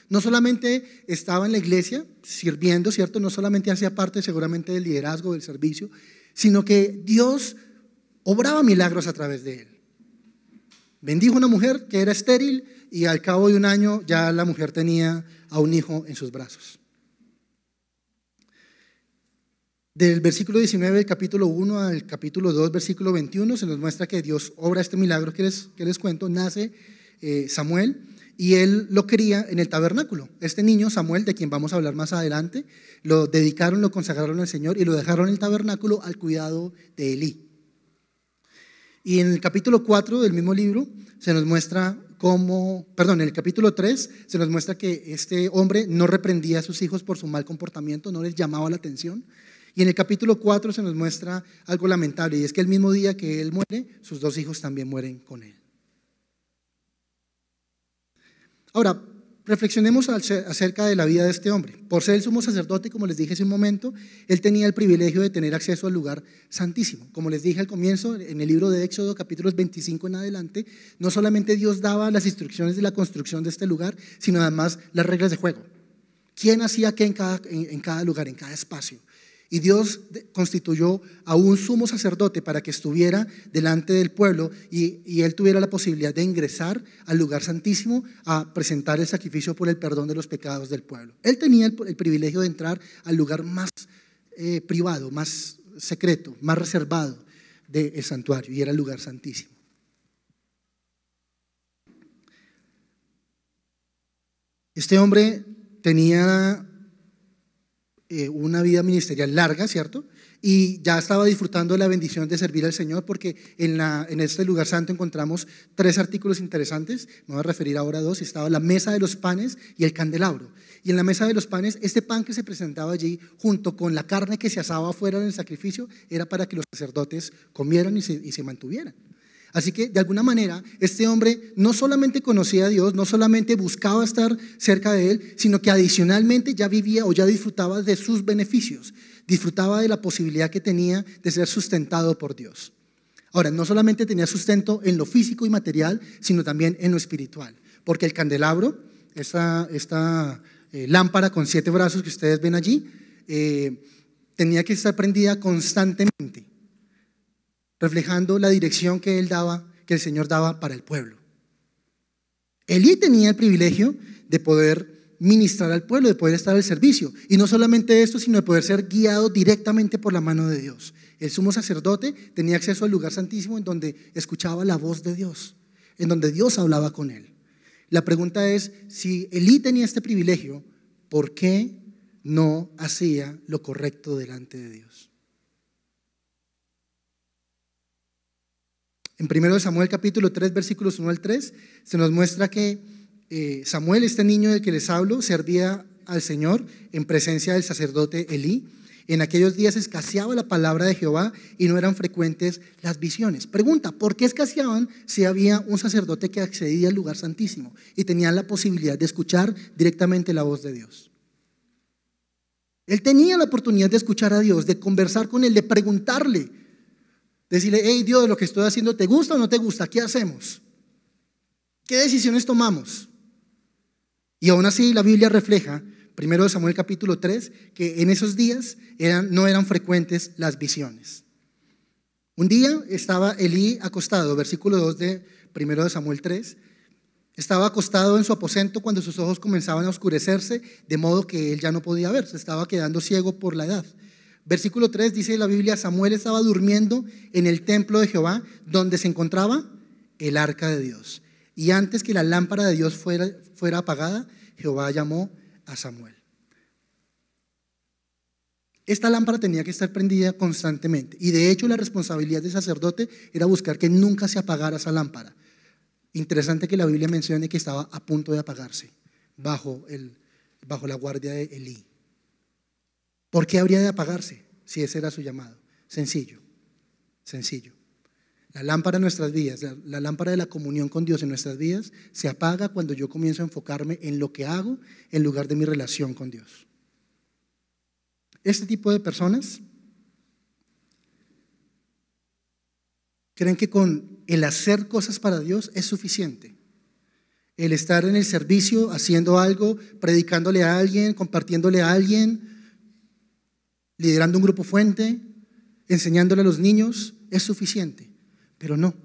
No solamente estaba en la iglesia sirviendo, ¿cierto? No solamente hacía parte seguramente del liderazgo, del servicio, sino que Dios obraba milagros a través de él. Bendijo a una mujer que era estéril y al cabo de un año ya la mujer tenía a un hijo en sus brazos. Del versículo 19 del capítulo 1 al capítulo 2, versículo 21, se nos muestra que Dios obra este milagro que les cuento. Nace Samuel y él lo cría en el tabernáculo. Este niño, Samuel, de quien vamos a hablar más adelante, lo dedicaron, lo consagraron al Señor y lo dejaron en el tabernáculo al cuidado de Elí. Y en el capítulo 4 del mismo libro se nos muestra en el capítulo 3 se nos muestra que este hombre no reprendía a sus hijos por su mal comportamiento, no les llamaba la atención. Y en el capítulo 4 se nos muestra algo lamentable, y es que el mismo día que él muere, sus 2 hijos también mueren con él. Ahora, reflexionemos acerca de la vida de este hombre. Por ser el sumo sacerdote, como les dije hace un momento, él tenía el privilegio de tener acceso al lugar santísimo. Como les dije al comienzo, en el libro de Éxodo, capítulos 25 en adelante, no solamente Dios daba las instrucciones de la construcción de este lugar, sino además las reglas de juego. ¿Quién hacía qué en cada lugar, en cada espacio? Y Dios constituyó a un sumo sacerdote para que estuviera delante del pueblo y él tuviera la posibilidad de ingresar al lugar santísimo a presentar el sacrificio por el perdón de los pecados del pueblo. Él tenía el privilegio de entrar al lugar más privado, más secreto, más reservado del santuario, y era el lugar santísimo. Este hombre tenía una vida ministerial larga, ¿cierto? Y ya estaba disfrutando de la bendición de servir al Señor, porque en este lugar santo encontramos 3 artículos interesantes. Me voy a referir ahora a 2. Estaba la mesa de los panes y el candelabro. Y en la mesa de los panes, este pan que se presentaba allí junto con la carne que se asaba afuera del sacrificio era para que los sacerdotes comieran y se mantuvieran. Así que de alguna manera este hombre no solamente conocía a Dios, no solamente buscaba estar cerca de él, sino que adicionalmente ya vivía o ya disfrutaba de sus beneficios, disfrutaba de la posibilidad que tenía de ser sustentado por Dios. Ahora, no solamente tenía sustento en lo físico y material, sino también en lo espiritual, porque el candelabro, esta lámpara con 7 brazos que ustedes ven allí, tenía que estar prendida constantemente, reflejando la dirección que el Señor daba para el pueblo. Elí tenía el privilegio de poder ministrar al pueblo, de poder estar al servicio, y no solamente esto, sino de poder ser guiado directamente por la mano de Dios. El sumo sacerdote tenía acceso al lugar santísimo, en donde escuchaba la voz de Dios, en donde Dios hablaba con él. La pregunta es, si Elí tenía este privilegio, ¿por qué no hacía lo correcto delante de Dios? En 1 Samuel capítulo 3, versículos 1 al 3, se nos muestra que Samuel, este niño del que les hablo, servía al Señor en presencia del sacerdote Elí. En aquellos días escaseaba la palabra de Jehová y no eran frecuentes las visiones. Pregunta, ¿por qué escaseaban si había un sacerdote que accedía al lugar santísimo y tenía la posibilidad de escuchar directamente la voz de Dios? Él tenía la oportunidad de escuchar a Dios, de conversar con él, de preguntarle, decirle: hey Dios, lo que estoy haciendo, ¿te gusta o no te gusta? ¿Qué hacemos? ¿Qué decisiones tomamos? Y aún así la Biblia refleja, 1 Samuel capítulo 3, que en esos días no eran frecuentes las visiones. Un día estaba Elí acostado, versículo 2 de 1 Samuel 3, estaba acostado en su aposento cuando sus ojos comenzaban a oscurecerse, de modo que él ya no podía ver, se estaba quedando ciego por la edad. Versículo 3 dice la Biblia: Samuel estaba durmiendo en el templo de Jehová, donde se encontraba el arca de Dios. Y antes que la lámpara de Dios fuera apagada, Jehová llamó a Samuel. Esta lámpara tenía que estar prendida constantemente, y de hecho la responsabilidad del sacerdote era buscar que nunca se apagara esa lámpara. Interesante que la Biblia mencione que estaba a punto de apagarse bajo la guardia de Elí. ¿Por qué habría de apagarse si ese era su llamado? Sencillo. La lámpara de nuestras vidas, la lámpara de la comunión con Dios en nuestras vidas se apaga cuando yo comienzo a enfocarme en lo que hago en lugar de mi relación con Dios. Este tipo de personas creen que con el hacer cosas para Dios es suficiente. El estar en el servicio, haciendo algo, predicándole a alguien, compartiéndole a alguien, liderando un grupo fuente, enseñándole a los niños, es suficiente. Pero no.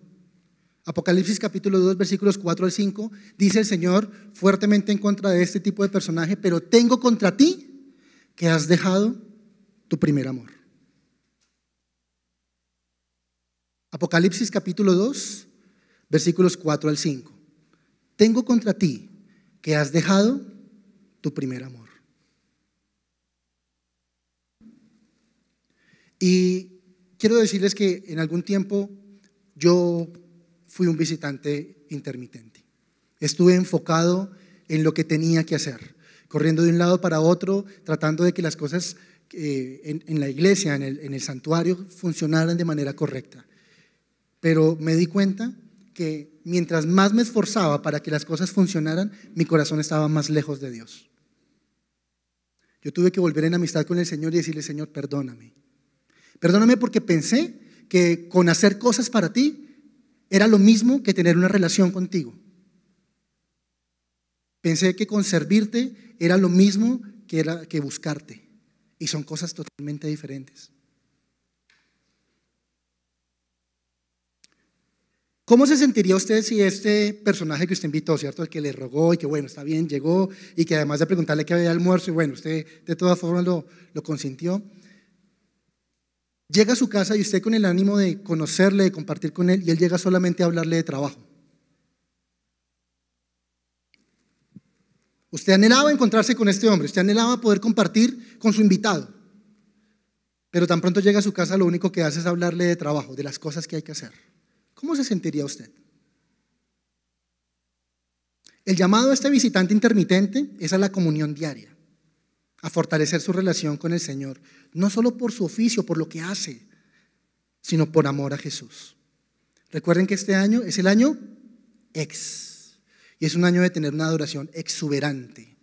Apocalipsis capítulo 2, versículos 4 al 5, dice el Señor fuertemente en contra de este tipo de personaje: pero tengo contra ti que has dejado tu primer amor. Apocalipsis capítulo 2, versículos 4 al 5. Tengo contra ti que has dejado tu primer amor. Y quiero decirles que en algún tiempo yo fui un visitante intermitente. Estuve enfocado en lo que tenía que hacer, corriendo de un lado para otro, tratando de que las cosas en la iglesia, en el santuario, funcionaran de manera correcta. Pero me di cuenta que mientras más me esforzaba para que las cosas funcionaran, mi corazón estaba más lejos de Dios. Yo tuve que volver en amistad con el Señor y decirle: Señor, perdóname. Perdóname porque pensé que con hacer cosas para ti era lo mismo que tener una relación contigo. Pensé que con servirte era lo mismo que buscarte. Y son cosas totalmente diferentes. ¿Cómo se sentiría usted si este personaje que usted invitó, ¿cierto? El que le rogó y que bueno, está bien, llegó, y que además de preguntarle que había almuerzo, y bueno, usted de todas formas lo consintió, llega a su casa y usted con el ánimo de conocerle, de compartir con él, y él llega solamente a hablarle de trabajo? Usted anhelaba encontrarse con este hombre, usted anhelaba poder compartir con su invitado, pero tan pronto llega a su casa lo único que hace es hablarle de trabajo, de las cosas que hay que hacer. ¿Cómo se sentiría usted? El llamado a este visitante intermitente es a la comunión diaria, a fortalecer su relación con el Señor, no solo por su oficio, por lo que hace, sino por amor a Jesús. Recuerden que este año es el año y es un año de tener una adoración exuberante,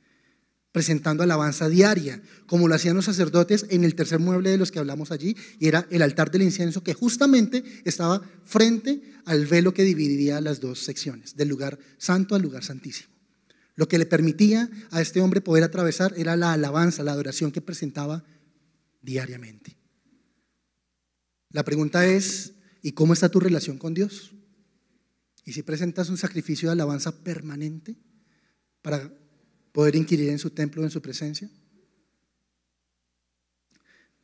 presentando alabanza diaria, como lo hacían los sacerdotes en el tercer mueble de los que hablamos allí, y era el altar del incienso, que justamente estaba frente al velo que dividía las dos secciones, del lugar santo al lugar santísimo. Lo que le permitía a este hombre poder atravesar era la alabanza, la adoración que presentaba diariamente. La pregunta es: ¿y cómo está tu relación con Dios? ¿Y si presentas un sacrificio de alabanza permanente para poder inquirir en su templo, en su presencia?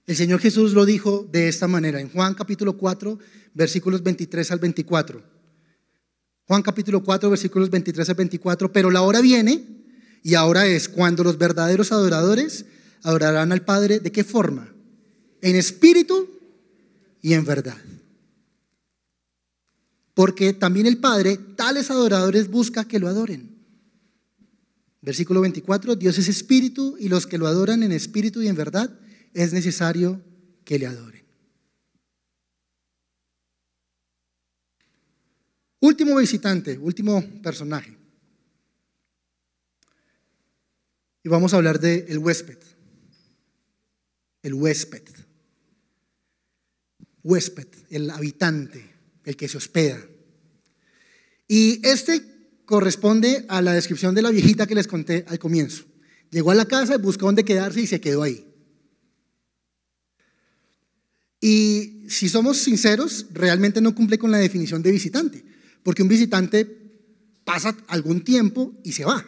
El Señor Jesús lo dijo de esta manera en Juan capítulo 4, versículos 23 al 24. Juan capítulo 4, versículos 23 al 24. Pero la hora viene, y ahora es, cuando los verdaderos adoradores adorarán al Padre. ¿De qué forma? En espíritu y en verdad. Porque también el Padre tales adoradores busca que lo adoren. Versículo 24, Dios es espíritu, y los que lo adoran en espíritu y en verdad es necesario que le adoren. Último visitante, último personaje. Y vamos a hablar de el huésped. El huésped. Huésped, el habitante, el que se hospeda. Y este corresponde a la descripción de la viejita que les conté al comienzo. Llegó a la casa, buscó dónde quedarse y se quedó ahí. Y si somos sinceros, realmente no cumple con la definición de visitante, porque un visitante pasa algún tiempo y se va.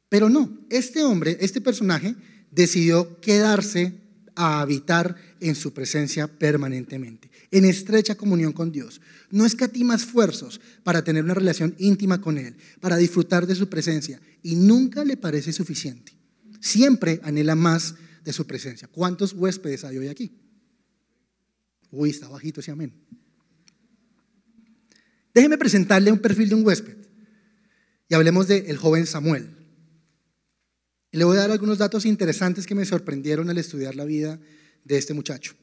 Pero no, este hombre, este personaje, decidió quedarse a habitar en su presencia permanentemente, en estrecha comunión con Dios. No escatima esfuerzos para tener una relación íntima con Él, para disfrutar de su presencia, y nunca le parece suficiente. Siempre anhela más de su presencia. ¿Cuántos huéspedes hay hoy aquí? Uy, está bajito ese amén. Déjeme presentarle un perfil de un huésped y hablemos del joven Samuel. Y le voy a dar algunos datos interesantes que me sorprendieron al estudiar la vida de este muchacho.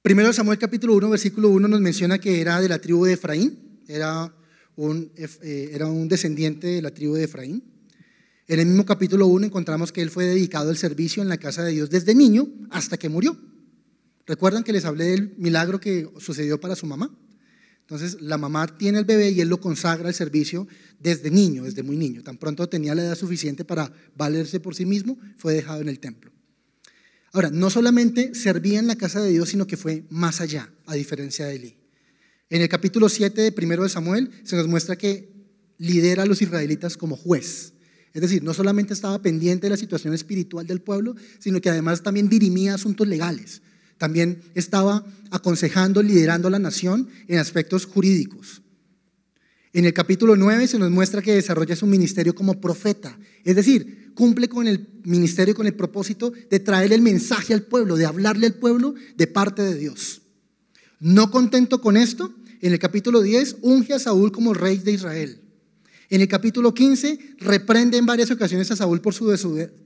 Primero, Samuel capítulo 1, versículo 1 nos menciona que era de la tribu de Efraín, era un descendiente de la tribu de Efraín. En el mismo capítulo 1 encontramos que él fue dedicado al servicio en la casa de Dios desde niño hasta que murió. ¿Recuerdan que les hablé del milagro que sucedió para su mamá? Entonces la mamá tiene el bebé y él lo consagra al servicio desde niño, desde muy niño. Tan pronto tenía la edad suficiente para valerse por sí mismo, fue dejado en el templo. Ahora, no solamente servía en la casa de Dios, sino que fue más allá, a diferencia de Elí. En el capítulo 7 de 1 de Samuel se nos muestra que lidera a los israelitas como juez. Es decir, no solamente estaba pendiente de la situación espiritual del pueblo, sino que además también dirimía asuntos legales. También estaba aconsejando, liderando a la nación en aspectos jurídicos. En el capítulo 9 se nos muestra que desarrolla su ministerio como profeta, es decir, cumple con el ministerio con el propósito de traer el mensaje al pueblo, de hablarle al pueblo de parte de Dios. No contento con esto, en el capítulo 10 unge a Saúl como rey de Israel. En el capítulo 15 reprende en varias ocasiones a Saúl por su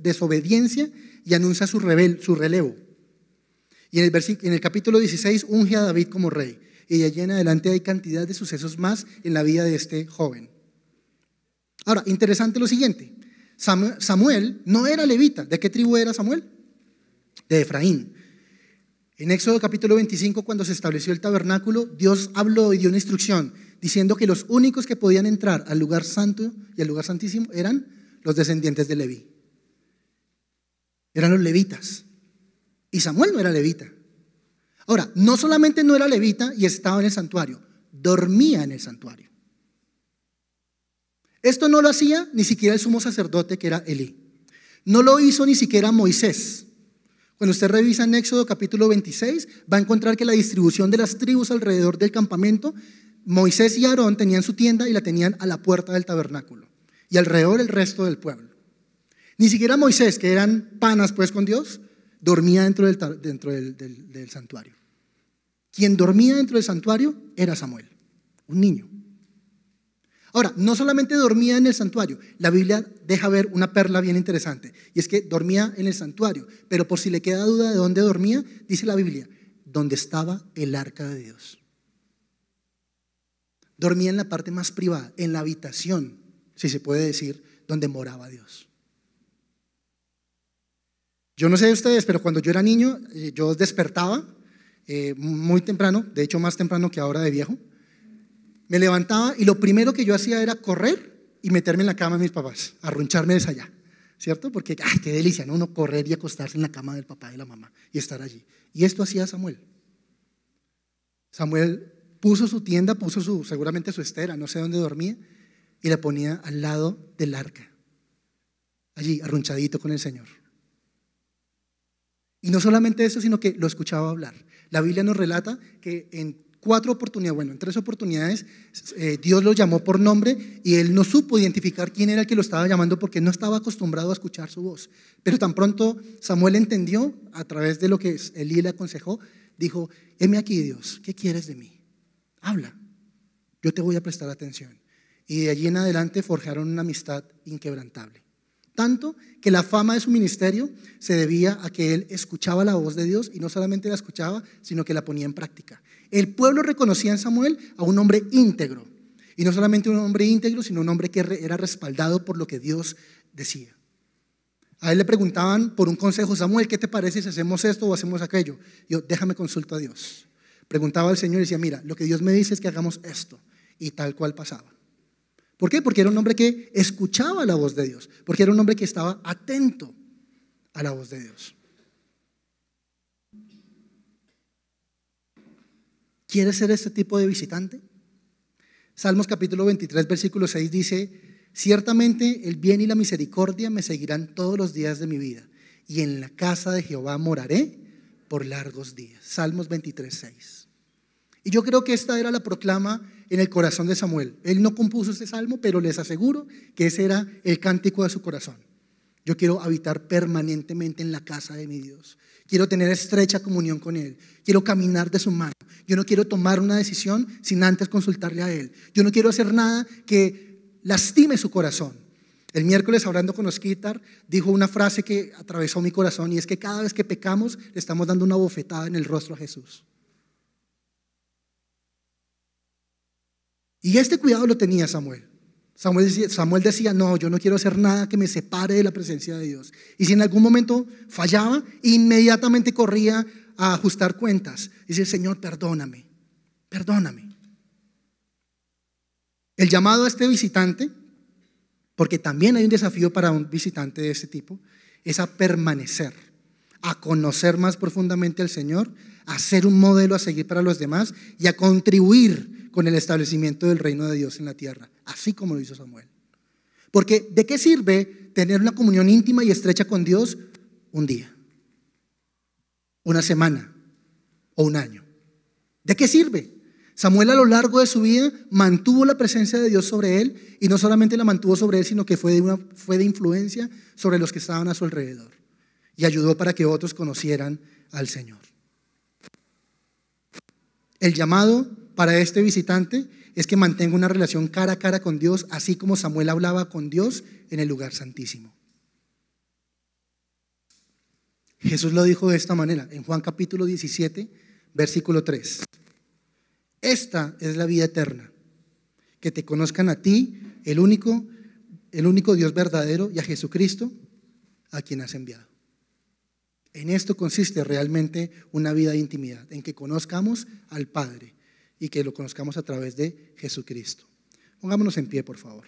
desobediencia y anuncia su relevo. Y en el capítulo 16 unge a David como rey. Y de allí en adelante hay cantidad de sucesos más en la vida de este joven. Ahora, interesante lo siguiente. Samuel no era levita. ¿De qué tribu era Samuel? De Efraín. En Éxodo capítulo 25, cuando se estableció el tabernáculo, Dios habló y dio una instrucción diciendo que los únicos que podían entrar al lugar santo y al lugar santísimo eran los descendientes de Leví. Eran los levitas. Y Samuel no era levita. Ahora, no solamente no era levita y estaba en el santuario, dormía en el santuario. Esto no lo hacía ni siquiera el sumo sacerdote, que era Elí. No lo hizo ni siquiera Moisés. Cuando usted revisa en Éxodo capítulo 26, va a encontrar que la distribución de las tribus alrededor del campamento, Moisés y Aarón tenían su tienda y la tenían a la puerta del tabernáculo, y alrededor el resto del pueblo. Ni siquiera Moisés, que eran panas pues con Dios, dormía dentro del santuario. Quien dormía dentro del santuario era Samuel, un niño. Ahora, no solamente dormía en el santuario, la Biblia deja ver una perla bien interesante, y es que dormía en el santuario, pero por si le queda duda de dónde dormía, dice la Biblia, donde estaba el arca de Dios. Dormía en la parte más privada, en la habitación, si se puede decir, donde moraba Dios. Yo no sé de ustedes, pero cuando yo era niño, yo despertaba muy temprano, de hecho más temprano que ahora de viejo. Me levantaba y lo primero que yo hacía era correr y meterme en la cama de mis papás, arruncharme desde allá, ¿cierto? Porque, ¡ay, qué delicia! ¿No? Uno correr y acostarse en la cama del papá y de la mamá y estar allí. Y esto hacía Samuel. Samuel puso su tienda, seguramente su estera, no sé dónde dormía, y la ponía al lado del arca, allí, arrunchadito con el Señor. Y no solamente eso, sino que lo escuchaba hablar. La Biblia nos relata que en 3 oportunidades, Dios lo llamó por nombre y él no supo identificar quién era el que lo estaba llamando porque no estaba acostumbrado a escuchar su voz. Pero tan pronto Samuel entendió, a través de lo que Elí le aconsejó, dijo: heme aquí, Dios, ¿qué quieres de mí? Habla, yo te voy a prestar atención. Y de allí en adelante forjaron una amistad inquebrantable. Tanto que la fama de su ministerio se debía a que él escuchaba la voz de Dios, y no solamente la escuchaba, sino que la ponía en práctica. El pueblo reconocía en Samuel a un hombre íntegro, y no solamente un hombre íntegro, sino un hombre que era respaldado por lo que Dios decía. A él le preguntaban por un consejo: Samuel, ¿qué te parece si hacemos esto o hacemos aquello? Yo: déjame consulto a Dios. Preguntaba al Señor y decía: mira, lo que Dios me dice es que hagamos esto, y tal cual pasaba. ¿Por qué? Porque era un hombre que escuchaba la voz de Dios, porque era un hombre que estaba atento a la voz de Dios. ¿Quieres ser este tipo de visitante? Salmos capítulo 23, versículo 6 dice: ciertamente el bien y la misericordia me seguirán todos los días de mi vida, y en la casa de Jehová moraré por largos días. Salmos 23, 6. Y yo creo que esta era la proclama en el corazón de Samuel. Él no compuso este salmo, pero les aseguro que ese era el cántico de su corazón. Yo quiero habitar permanentemente en la casa de mi Dios. Quiero tener estrecha comunión con Él. Quiero caminar de su mano. Yo no quiero tomar una decisión sin antes consultarle a Él. Yo no quiero hacer nada que lastime su corazón. El miércoles, hablando con Osquitar, dijo una frase que atravesó mi corazón, y es que cada vez que pecamos le estamos dando una bofetada en el rostro a Jesús. Y este cuidado lo tenía Samuel. Samuel decía: no, yo no quiero hacer nada que me separe de la presencia de Dios. Y si en algún momento fallaba, inmediatamente corría a ajustar cuentas y decir: Señor, perdóname, perdóname. El llamado a este visitante, porque también hay un desafío para un visitante de este tipo, es a permanecer, a conocer más profundamente al Señor, a ser un modelo a seguir para los demás y a contribuir con el establecimiento del reino de Dios en la tierra, así como lo hizo Samuel. Porque ¿de qué sirve tener una comunión íntima y estrecha con Dios un día, una semana o un año? ¿De qué sirve? Samuel, a lo largo de su vida, mantuvo la presencia de Dios sobre él, y no solamente la mantuvo sobre él, sino que fue de influencia sobre los que estaban a su alrededor, y ayudó para que otros conocieran al Señor. El llamado para este visitante es que mantenga una relación cara a cara con Dios, así como Samuel hablaba con Dios en el lugar santísimo. Jesús lo dijo de esta manera en Juan capítulo 17, versículo 3. Esta es la vida eterna, que te conozcan a ti, el único Dios verdadero, y a Jesucristo, a quien has enviado. En esto consiste realmente una vida de intimidad, en que conozcamos al Padre y que lo conozcamos a través de Jesucristo. Pongámonos en pie, por favor.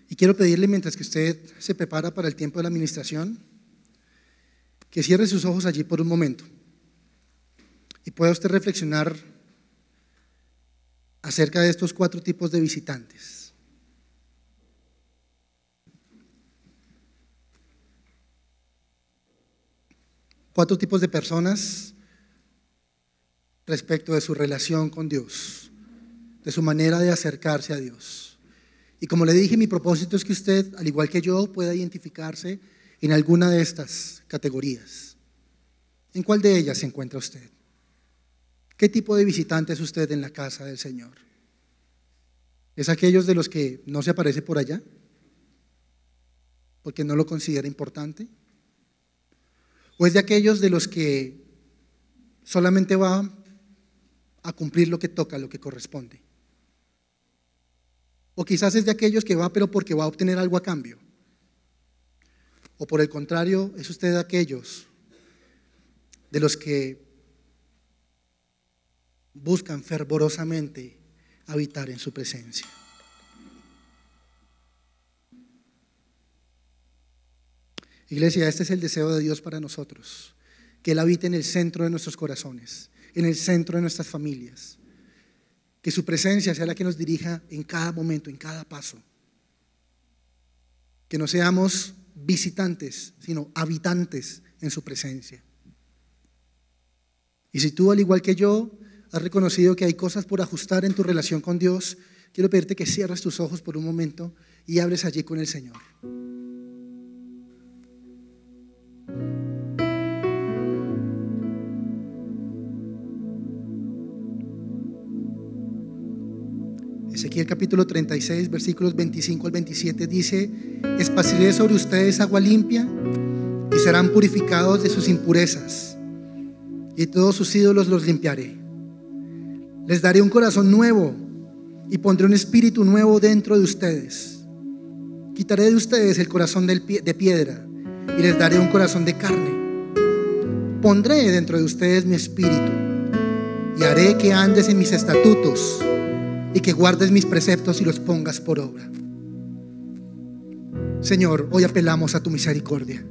Y quiero pedirle, mientras que usted se prepara para el tiempo de la administración, que cierre sus ojos allí por un momento y pueda usted reflexionar acerca de estos 4 tipos de visitantes. Cuatro tipos de personas respecto de su relación con Dios, de su manera de acercarse a Dios. Y como le dije, mi propósito es que usted, al igual que yo, pueda identificarse en alguna de estas categorías. ¿En cuál de ellas se encuentra usted? ¿Qué tipo de visitante es usted en la casa del Señor? ¿Es aquellos de los que no se aparece por allá porque no lo considera importante? ¿O es de aquellos de los que solamente va a cumplir lo que toca, lo que corresponde? O quizás es de aquellos que va pero porque va a obtener algo a cambio. O por el contrario, es usted de aquellos de los que buscan fervorosamente habitar en su presencia. Iglesia, este es el deseo de Dios para nosotros, que Él habite en el centro de nuestros corazones, en el centro de nuestras familias. Que su presencia sea la que nos dirija en cada momento, en cada paso. Que no seamos visitantes, sino habitantes en su presencia. Y si tú, al igual que yo, has reconocido que hay cosas por ajustar en tu relación con Dios, quiero pedirte que cierres tus ojos por un momento y hables allí con el Señor. Ezequiel capítulo 36, versículos 25 al 27 dice: esparciré sobre ustedes agua limpia y serán purificados de sus impurezas, y todos sus ídolos los limpiaré. Les daré un corazón nuevo y pondré un espíritu nuevo dentro de ustedes. Quitaré de ustedes el corazón de piedra y les daré un corazón de carne. Pondré dentro de ustedes mi espíritu y haré que andes en mis estatutos y que guardes mis preceptos y los pongas por obra. Señor, hoy apelamos a tu misericordia.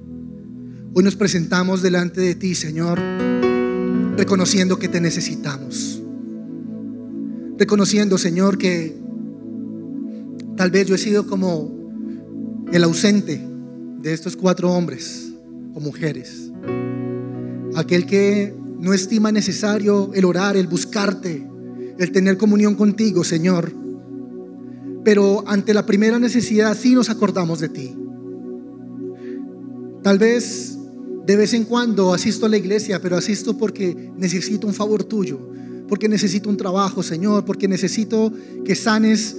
Hoy nos presentamos delante de ti, Señor, reconociendo que te necesitamos. Reconociendo, Señor, que tal vez yo he sido como el ausente de estos 4 hombres o mujeres. Aquel que no estima necesario el orar, el buscarte, el tener comunión contigo, Señor. Pero ante la primera necesidad sí nos acordamos de ti. Tal vez de vez en cuando asisto a la iglesia, pero asisto porque necesito un favor tuyo, porque necesito un trabajo, Señor, porque necesito que sanes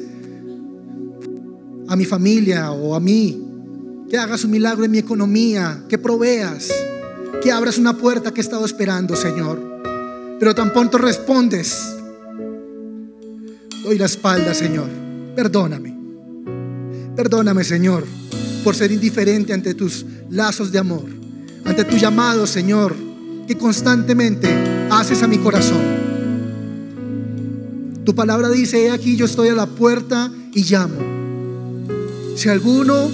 a mi familia o a mí, que hagas un milagro en mi economía, que proveas. que abras una puerta que he estado esperando, Señor. Pero tan pronto respondes, doy la espalda, Señor. Perdóname. Perdóname, Señor, por ser indiferente ante tus lazos de amor, ante tu llamado, Señor, que constantemente haces a mi corazón. Tu palabra dice: he aquí, yo estoy a la puerta y llamo. Si alguno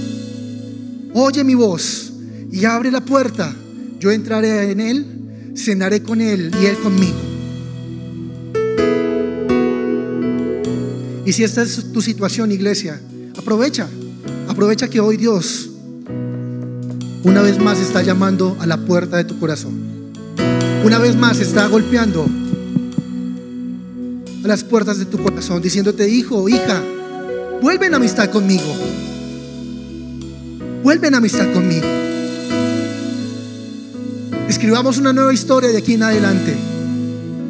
oye mi voz y abre la puerta, yo entraré en él, cenaré con él y él conmigo. Y si esta es tu situación, iglesia, aprovecha que hoy Dios una vez más está llamando a la puerta de tu corazón. Una vez más está golpeando a las puertas de tu corazón, diciéndote: hijo, hija, vuelve en amistad conmigo. Vuelve en amistad conmigo. Escribamos una nueva historia de aquí en adelante.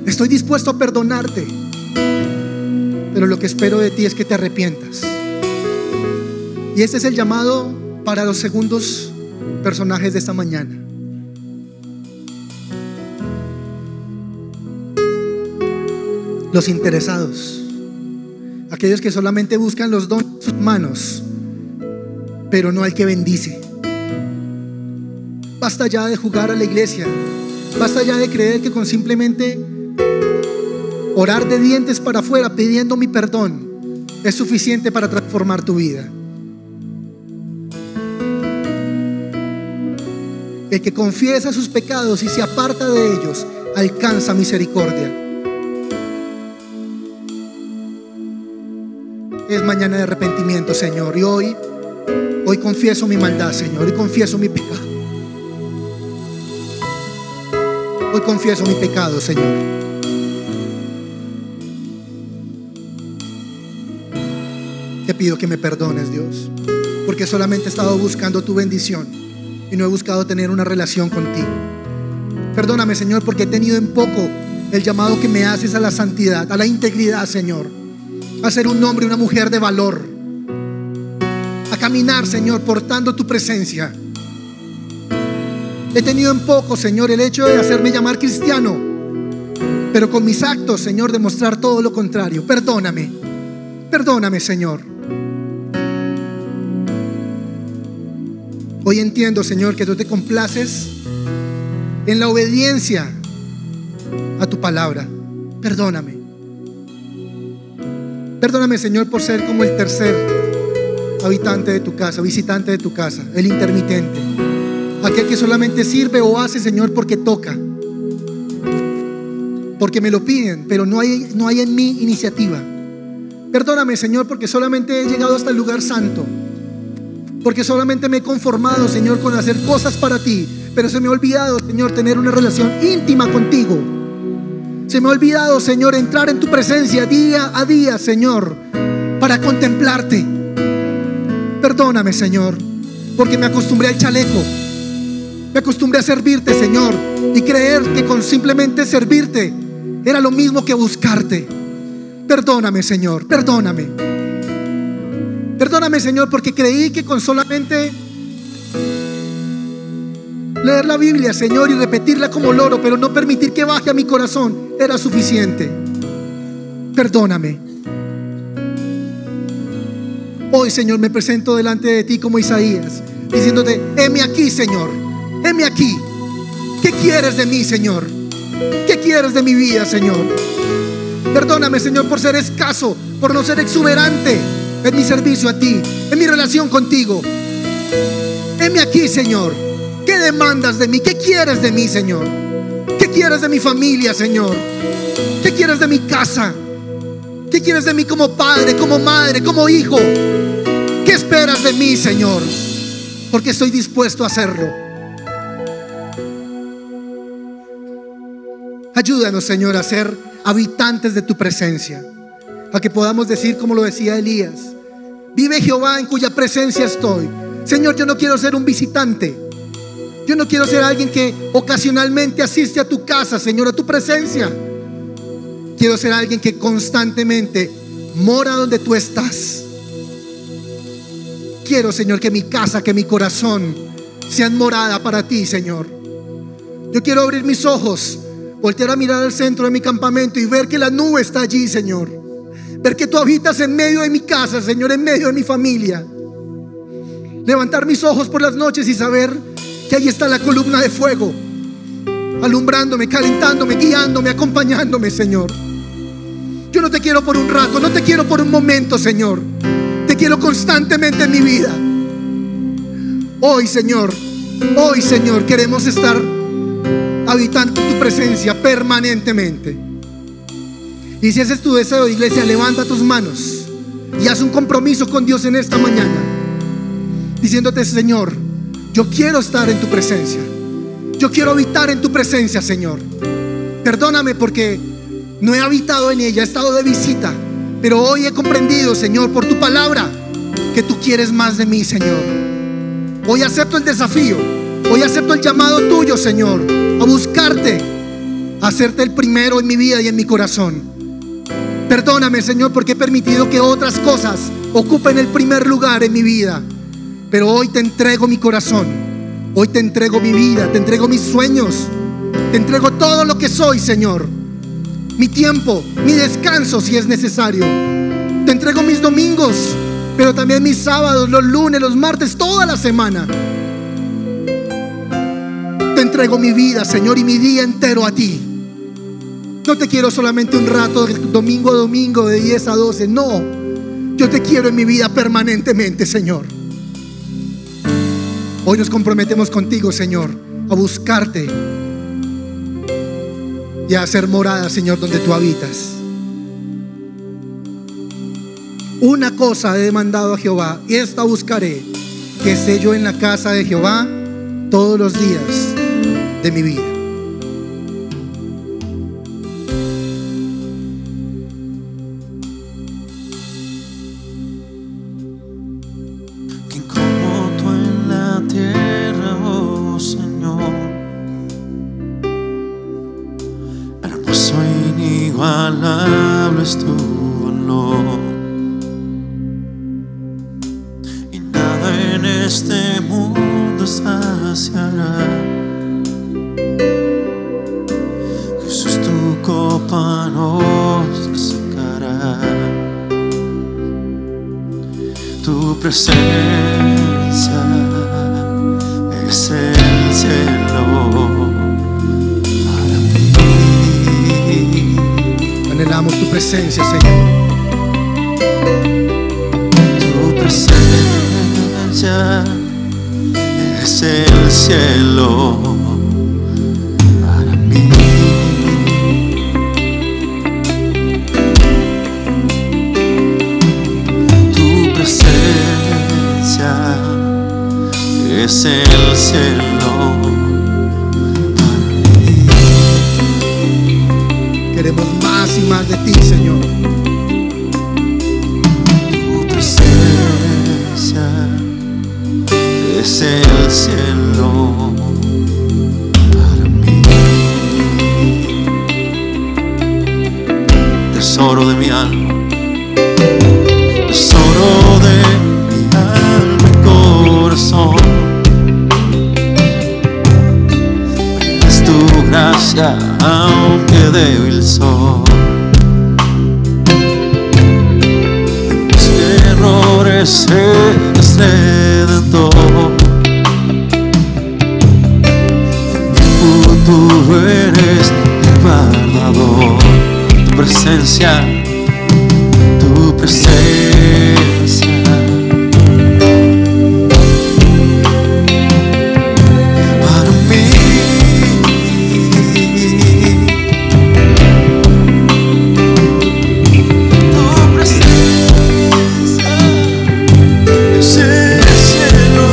Estoy dispuesto a perdonarte, pero lo que espero de ti es que te arrepientas. Y este es el llamado para los segundos personajes de esta mañana. Los interesados, aquellos que solamente buscan los dones en sus manos, pero no al que bendice. Basta ya de jugar a la iglesia. Basta ya de creer que con simplemente orar de dientes para afuera pidiendo mi perdón es suficiente para transformar tu vida. El que confiesa sus pecados y se aparta de ellos alcanza misericordia. Es mañana de arrepentimiento, Señor, y hoy confieso mi maldad, Señor, y confieso mi pecado. Hoy confieso mi pecado, Señor. Te pido que me perdones, Dios, porque solamente he estado buscando tu bendición y no he buscado tener una relación contigo. Perdóname, Señor, porque he tenido en poco el llamado que me haces a la santidad, a la integridad, Señor, a ser un hombre y una mujer de valor, a caminar, Señor, portando tu presencia. He tenido en poco, Señor, el hecho de hacerme llamar cristiano, pero con mis actos, Señor, demostrar todo lo contrario. Perdóname, perdóname, Señor. Hoy entiendo, Señor, que tú te complaces en la obediencia a tu palabra. Perdóname. Perdóname, Señor, por ser como el tercer habitante de tu casa, visitante de tu casa, el intermitente, aquel que solamente sirve o hace, Señor, porque toca, porque me lo piden, pero no hay en mí iniciativa. Perdóname, Señor, porque solamente he llegado hasta el lugar santo, porque solamente me he conformado, Señor, con hacer cosas para ti, pero se me ha olvidado, Señor, tener una relación íntima contigo. Se me ha olvidado, Señor, entrar en tu presencia día a día, Señor, para contemplarte. Perdóname, Señor, porque me acostumbré al chaleco. Me acostumbré a servirte, Señor, y creer que con simplemente servirte era lo mismo que buscarte. Perdóname, Señor, perdóname. Perdóname, Señor, porque creí que con solamente leer la Biblia, Señor, y repetirla como loro, pero no permitir que baje a mi corazón, era suficiente. Perdóname. Hoy, Señor, me presento delante de ti como Isaías, diciéndote: heme aquí, Señor, heme aquí. ¿Qué quieres de mí, Señor? ¿Qué quieres de mi vida, Señor? Perdóname, Señor, por ser escaso, por no ser exuberante en mi servicio a ti, en mi relación contigo. Heme aquí, Señor. ¿Qué demandas de mí? ¿Qué quieres de mí, Señor? ¿Qué quieres de mi familia, Señor? ¿Qué quieres de mi casa? ¿Qué quieres de mí como padre, como madre, como hijo? ¿Qué esperas de mí, Señor? Porque estoy dispuesto a hacerlo. Ayúdanos, Señor, a ser habitantes de tu presencia, a que podamos decir como lo decía Elías: vive Jehová en cuya presencia estoy. Señor, yo no quiero ser un visitante. Yo no quiero ser alguien que ocasionalmente asiste a tu casa, Señor, a tu presencia. Quiero ser alguien que constantemente mora donde tú estás. Quiero, Señor, que mi casa, que mi corazón sean morada para ti, Señor. Yo quiero abrir mis ojos, voltear a mirar al centro de mi campamento y ver que la nube está allí, Señor. Ver que tú habitas en medio de mi casa, Señor, en medio de mi familia. Levantar mis ojos por las noches y saber que ahí está la columna de fuego, alumbrándome, calentándome, guiándome, acompañándome, Señor. Yo no te quiero por un rato, no te quiero por un momento, Señor. Te quiero constantemente en mi vida. Hoy, Señor, queremos estar habitando tu presencia permanentemente. Y si ese es tu deseo, iglesia, levanta tus manos y haz un compromiso con Dios en esta mañana, diciéndote: Señor, yo quiero estar en tu presencia. Yo quiero habitar en tu presencia, Señor. Perdóname porque no he habitado en ella, he estado de visita, pero hoy he comprendido, Señor, por tu palabra, que tú quieres más de mí, Señor. Hoy acepto el desafío, hoy acepto el llamado tuyo, Señor, a buscarte, a hacerte el primero en mi vida y en mi corazón. Perdóname, Señor, porque he permitido que otras cosas ocupen el primer lugar en mi vida. Pero hoy te entrego mi corazón, hoy te entrego mi vida, te entrego mis sueños, te entrego todo lo que soy, Señor. Mi tiempo, mi descanso si es necesario. Te entrego mis domingos, pero también mis sábados, los lunes, los martes, toda la semana. Te entrego mi vida, Señor, y mi día entero a ti. No te quiero solamente un rato, de domingo a domingo, de 10 a 12. No, yo te quiero en mi vida permanentemente, Señor. Hoy nos comprometemos contigo, Señor, a buscarte y a hacer morada, Señor, donde tú habitas. Una cosa he demandado a Jehová, y esta buscaré, que esté yo en la casa de Jehová todos los días de mi vida. ¿Quién como tú en la tierra, oh Señor? Hermoso e inigualable es tu valor, y nada en este mundo saciará. Jesús, tu copa nos sacará. Tu presencia es el cielo para mí. Anhelamos tu presencia, Señor. Tu presencia es el cielo para mí. Tu presencia es el cielo para mí. Queremos más y más de ti, Señor. Tu presencia es el cielo para mí. Tesoro de mi alma, tesoro de mi alma y corazón, es tu gracia aunque débil soy. De mis errores eres redentor, de mi futuro eres guardador. Tu presencia, tu presencia para mí. Tu presencia es el cielo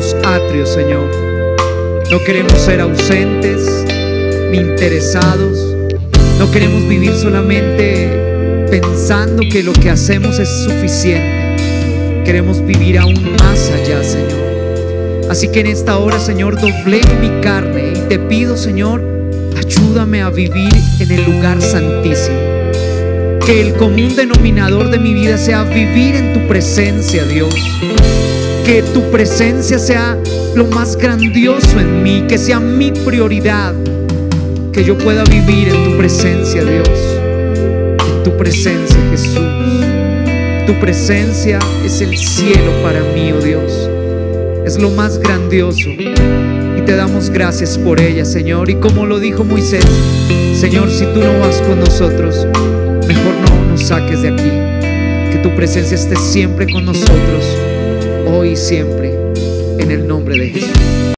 tus atrios, Señor. No queremos ser ausentes ni interesados. No queremos vivir solamente pensando que lo que hacemos es suficiente. Queremos vivir aún más allá, Señor. Así que en esta hora, Señor, doblego mi carne y te pido, Señor, ayúdame a vivir en el lugar santísimo. Que el común denominador de mi vida sea vivir en tu presencia, Dios. Que tu presencia sea lo más grandioso en mí, que sea mi prioridad. Que yo pueda vivir en tu presencia, Dios. En tu presencia, Jesús. Tu presencia es el cielo para mí, oh Dios. Es lo más grandioso. Y te damos gracias por ella, Señor. Y como lo dijo Moisés, Señor, si tú no vas con nosotros, mejor no nos saques de aquí. Que tu presencia esté siempre con nosotros, hoy y siempre, en el nombre de Jesús.